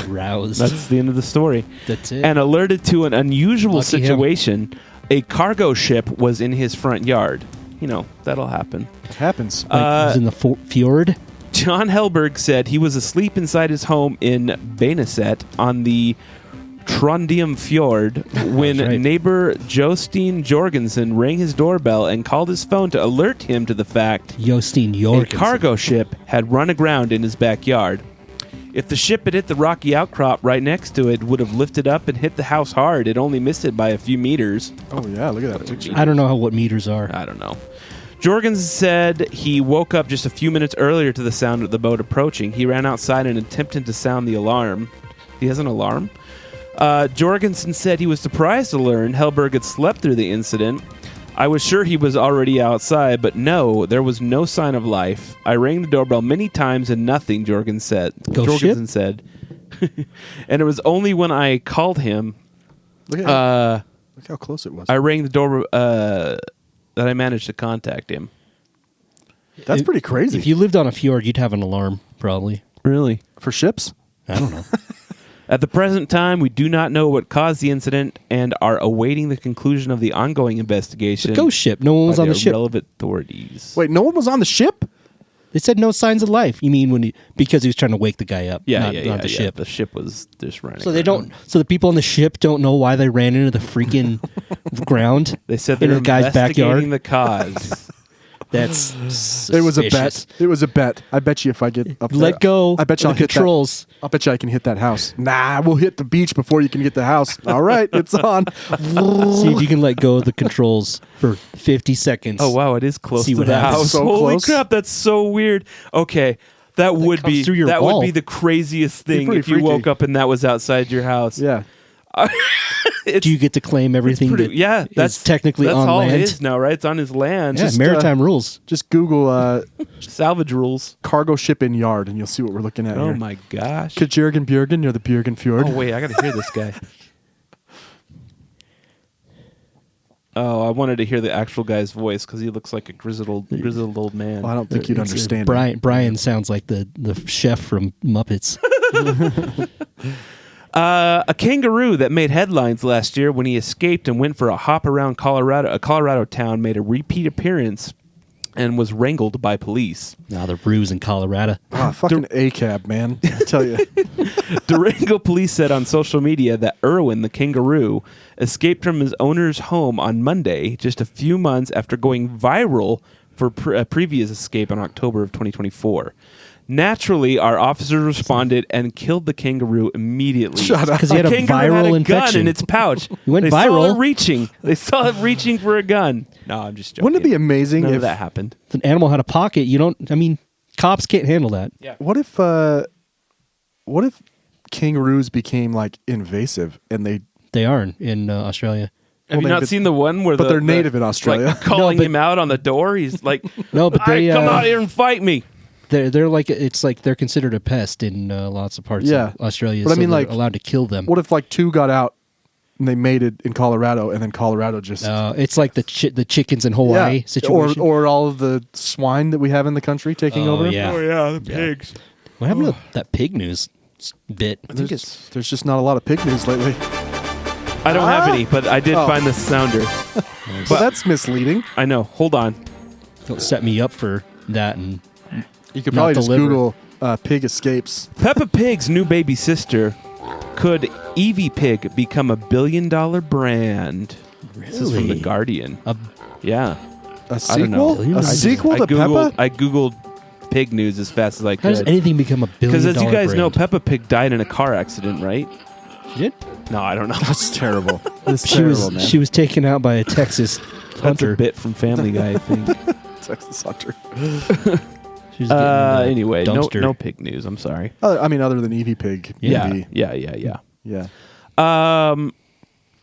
Roused. That's the end of the story. That's it. And alerted to an unusual Lucky him. situation. A cargo ship was in his front yard. You know, that'll happen. It happens. Like, he's in the fjord. John Helberg said he was asleep inside his home in Baneset on the Trondheim Fjord when That's right. neighbor Jostein Jorgensen rang his doorbell and called his phone to alert him to the fact Jostein a Jorgensen. cargo ship had run aground in his backyard. If the ship had hit the rocky outcrop right next to it, would have lifted up and hit the house hard. It only missed it by a few meters. Oh yeah, look at that picture. I don't know what meters are. I don't know. Jorgens said he woke up just a few minutes earlier to the sound of the boat approaching. He ran outside and attempted to sound the alarm. He has an alarm? Jorgensen said he was surprised to learn Hellberg had slept through the incident. I was sure he was already outside, but no, there was no sign of life. I rang the doorbell many times and nothing, Jorgensen said. And it was only when I called him, Look at look how close it was. I rang the doorbell, that I managed to contact him. That's pretty crazy. If you lived on a fjord, you'd have an alarm, probably. Really? For ships? I don't know. At the present time, we do not know what caused the incident and are awaiting the conclusion of the ongoing investigation. It's a ghost ship. No one was by on the ship. relevant authorities. Wait, no one was on the ship? They said no signs of life. You mean because he was trying to wake the guy up? not the ship. The ship was just running. So they around. don't. So the people on the ship don't know why they ran into the freaking ground. They said they in were the guy's backyard. investigating the cause. That's It was a bet. suspicious. It was a bet. I bet you if I get up there, Let go. I bet you of I'll the hit controls. that. I'll bet you I can hit that house. Nah, we'll hit the beach before you can get the house. All right, it's on. See if you can let go of the controls for 50 seconds. Oh wow, it is close See to what the happens. house. So Holy close. crap, that's so weird. Okay, that would comes be through your that wall. would be the craziest thing pretty if you freaky. woke up and that was outside your house. Yeah. Do you get to claim everything that Yeah, that's technically that's on all land? it is now, right? It's on his land. Yeah, Just maritime rules. Just Google salvage rules. cargo ship in yard and you'll see what we're looking at Oh here. my gosh. Kjørgen Bjørgen near the Bjørgen Fjord. Oh wait, I gotta hear this guy. Oh, I wanted to hear the actual guy's voice because he looks like a grizzled old man. Well, I don't think you'd understand. Brian sounds like the chef from Muppets. A kangaroo that made headlines last year when he escaped and went for a hop around Colorado. A Colorado town made a repeat appearance and was wrangled by police. Now the roos in Colorado. Ah, fucking ACAB, man. I tell you. Durango police said on social media that Irwin, the kangaroo, escaped from his owner's home on Monday, just a few months after going viral for a previous escape in October of 2024. Naturally, our officers responded and killed the kangaroo immediately. Shut up. 'Cause he had a kangaroo viral had a gun infection. in its pouch. He went they saw viral. it reaching. They saw it reaching for a gun. No, I'm just joking. Wouldn't it be amazing None if of that happened? If an animal had a pocket, cops can't handle that. Yeah. What if kangaroos became like invasive and They are in Australia. Have Well, you they've not been- seen the one where but they're native in Australia. like, calling No, but- him out on the door? He's like, No, but they come out here and fight me. they're like it's like they're considered a pest in lots of parts Yeah. of Australia. But I so mean, they're like, allowed to kill them. What if like two got out and they mated in Colorado and then Colorado just It's like the chickens in Hawaii situation. or all of the swine that we have in the country taking Oh, over? yeah. yeah, the pigs. What happened to that pig news bit? I think it's. There's just not a lot of pig news lately. I don't have any, but I did Oh. find the sounder. But that's misleading. I know. Hold on. Don't set me up for that. And You could Not probably just deliver. Google pig escapes. Peppa Pig's new baby sister. Could Evie Pig become a $1 billion brand? This is from The Really? Guardian. a Yeah. A I don't know. sequel? I A just- sequel to Peppa? I googled pig news as fast as I how does could. anything become a $1 billion? Because as you guys brand? know, Peppa Pig died in a car accident, right? She did. No, I don't know. That's terrible. That's She terrible, was man. she was taken out by a Texas That's hunter. a bit from Family Guy, I think. Texas Hunter. She was getting in a Anyway, dumpster. no pig news. I'm sorry. I mean, other than Evie Pig. Yeah, maybe. yeah. Yeah.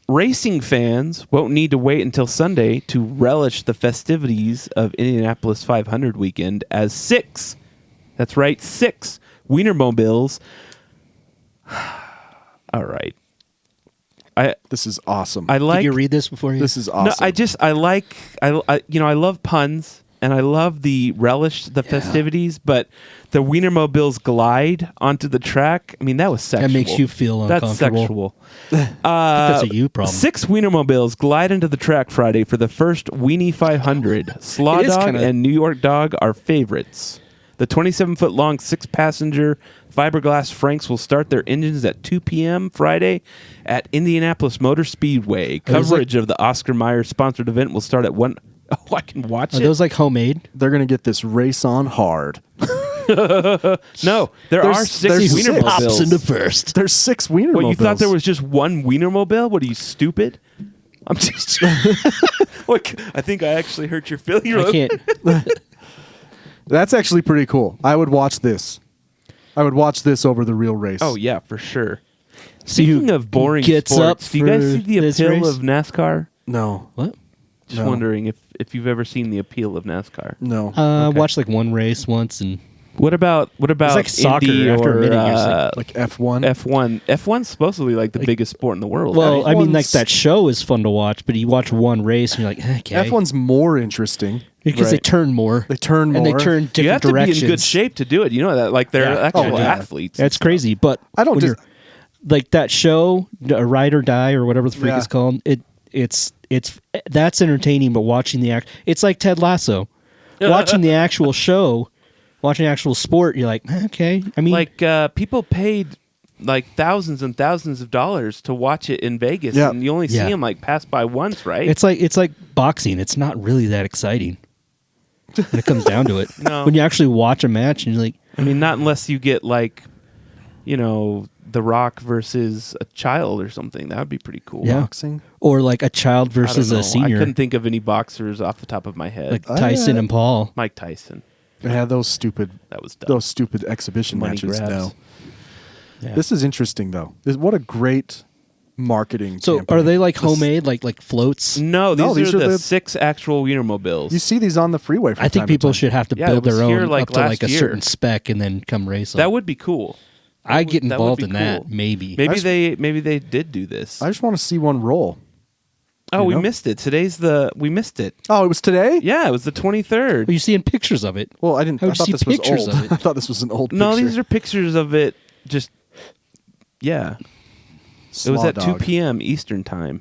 Racing fans won't need to wait until Sunday to relish the festivities of Indianapolis 500 weekend as 6, that's right, 6 Wienermobiles. All right. This is awesome. I Did like you read this before you? this is awesome. No, I love puns and I love the festivities, but the Wienermobiles glide onto the track. I mean, that was sexual. That makes you feel That's uncomfortable. sexual. That's a you problem. 6 Wienermobiles glide into the track Friday for the first Weenie 500. Slaw It is Dog kinda- and New York Dog are favorites. The 27-foot long 6-passenger fiberglass Franks will start their engines at 2 p.m. Friday at Indianapolis Motor Speedway. those Coverage of the Oscar Mayer sponsored event will start at 1. Oh, I can watch Are it. those like homemade? They're going to get this race on hard. No, there There's- are there's 6 six. Wienermobiles. first. There's 6 Wienermobiles. What, you thought there was just one Wienermobile? What are you, stupid? I'm just. Look, I think I actually hurt your feelings. I can't. That's actually pretty cool. I would watch this. I would watch this over the real race. Oh yeah, for sure. See who Speaking of boring gets sports, up do you guys for see the this appeal race? of NASCAR? No. What? Just No. wondering if you've ever seen the appeal of NASCAR. No. I watched like one race once, and What about like soccer. Indy After a or, minute, you're just Like F1. F1? F1's supposedly like the biggest sport in the world. well, right? I mean, like F1's that show is fun to watch, but you watch one race and you're like, okay, F1's more interesting. because they Right. turn more. They turn and they more. turn different you have to directions. be in good shape to do it. You know that, like they're Yeah. actual Oh, yeah. athletes. and That's stuff. crazy, but I don't when just- you're- like that show, Ride or Die or whatever the freak Yeah. it's called. It's that's entertaining, but watching the act, it's like Ted Lasso. Watching the actual show, watching the actual sport, you're like, okay. I mean, Like people paid like thousands and thousands of dollars to watch it in Vegas, Yeah. and you only see Yeah. them like pass by once, right? it's like boxing. It's not really that exciting when it comes down to it. No. When you actually watch a match and you're like, I mean, not unless you get like, you know, The Rock versus a child or something. That would be pretty cool. Yeah. Boxing. or like a child I don't versus know. a senior, I couldn't think of any boxers off the top of my head. like Tyson and Paul. Mike Tyson. Yeah, those stupid That was dumb. those stupid exhibition Money matches. grabs. No. Yeah. This is interesting though. What a great marketing So campaign. are they like This- homemade, like floats? No, No, these these are are the the- 6 actual Wienermobiles. You see these on the freeway from I think time to people time. should have to Yeah, it build their was own here, like, up to like last a year. certain spec and then come race them. That would be cool. I get That would involved be in that, cool. maybe. Maybe just- maybe they did do this. I just want to see one roll. Oh, you we know? missed it. We missed it. Oh, it was today? Yeah, it was the 23rd. Well, you seeing pictures of it. Well, I didn't. How I would you thought see this was pictures old. of it? I thought this was an old No, picture. these are pictures of it. Just yeah, it was Slaw at 2 dog. p.m. Eastern time.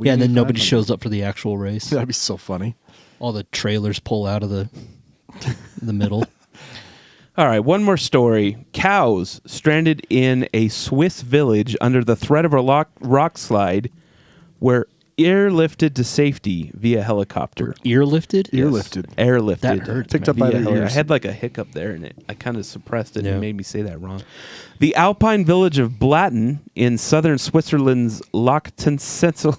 Yeah, and then nobody 500. shows up for the actual race. That'd be so funny. All the trailers pull out of the middle. All right, one more story. Cows stranded in a Swiss village under the threat of a rock slide were airlifted to safety via helicopter. Ear lifted? Ear-lifted. Airlifted. That hurt. Picked up by via the heli- I ears. had like a hiccup there, and I kind of suppressed it Yeah. and made me say that wrong. The alpine village of Blatten in southern Switzerland's Lachtenschnitzel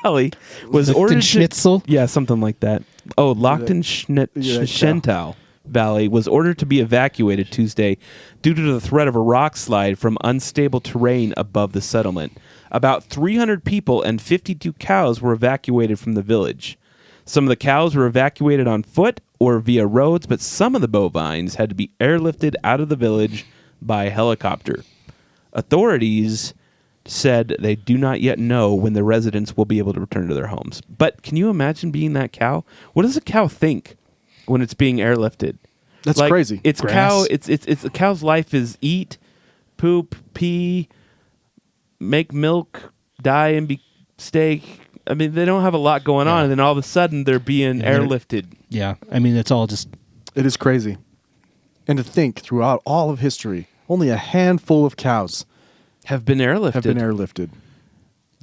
Valley was ordered to... Lichtenschnitzel? Yeah, something like that. Oh, Yeah, Lachtenschnitzel Valley was ordered to be evacuated Tuesday due to the threat of a rock slide from unstable terrain above the settlement. About 300 people and 52 cows were evacuated from the village. Some of the cows were evacuated on foot or via roads, but some of the bovines had to be airlifted out of the village by helicopter. Authorities said they do not yet know when the residents will be able to return to their homes. But can you imagine being that cow? What does a cow think when it's being airlifted? That's crazy. It's Grass. cow. It's a cow's life is eat, poop, pee, make milk, die, and be steak. I mean, they don't have a lot going on, and then all of a sudden they're being they're- airlifted. Yeah. I mean, it's all just. It is crazy. And to think throughout all of history, only a handful of cows Have been airlifted. have been airlifted.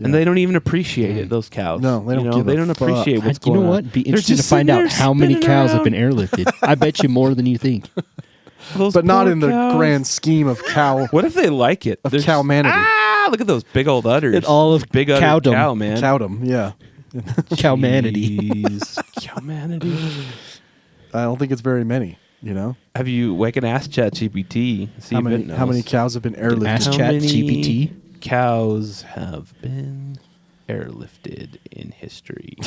And they don't even appreciate it. Those cows. No, they don't You know, give they a don't fuck. appreciate what's You going know on. what? It'd be They're interesting to just find sitting out there how many spinning cows have been around. airlifted. I bet you more than you think. Those But not poor in the cows. grand scheme of cow What if they like it? of They're just- cowmanity. Ah, look at those big old udders. It all of big uddered cowdom. cow, man. Cowdom, yeah. Cowmanity. Jeez. Cowmanity. I don't think it's very many, you know? Have you? We can ask ChatGPT. See How if many it knows. how many cows have been airlifted? Ask How Chat many GPT. cows have been airlifted in history?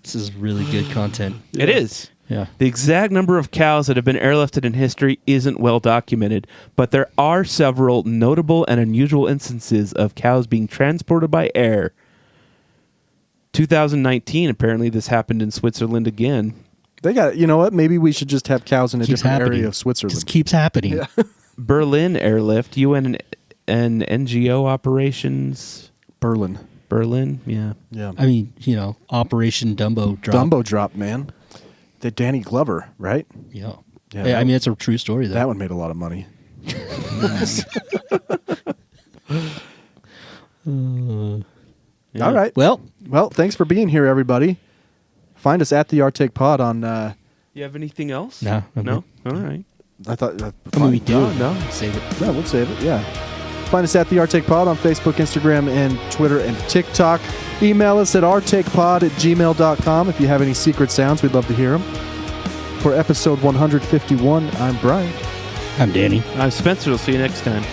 This is really good content. It is. Yeah. The exact number of cows that have been airlifted in history isn't well documented, but there are several notable and unusual instances of cows being transported by air. 2019, apparently, this happened in Switzerland again. They got, you know what? Maybe we should just have cows in a Keeps different happening. area of Switzerland. Just keeps happening. Berlin airlift, UN and NGO operations. Berlin. Berlin, yeah. Yeah. I mean, Operation Dumbo drop. Dumbo drop, man. The Danny Glover, right? Yeah. Yeah, Yeah, I that- mean, it's a true story, though. That one made a lot of money. All right. Well, Well, thanks for being here, everybody. Find us at the Arctic Pod on You have anything else? No, I'm No? All right. I thought. I mean, we fine. do. No. Save it. Yeah, we'll save it. Yeah. Find us at the Artake Pod on Facebook, Instagram, and Twitter and TikTok. Email us at artakepod@gmail.com if you have any secret sounds. We'd love to hear them. For episode 151, I'm Brian. I'm Danny. I'm Spencer. We'll see you next time.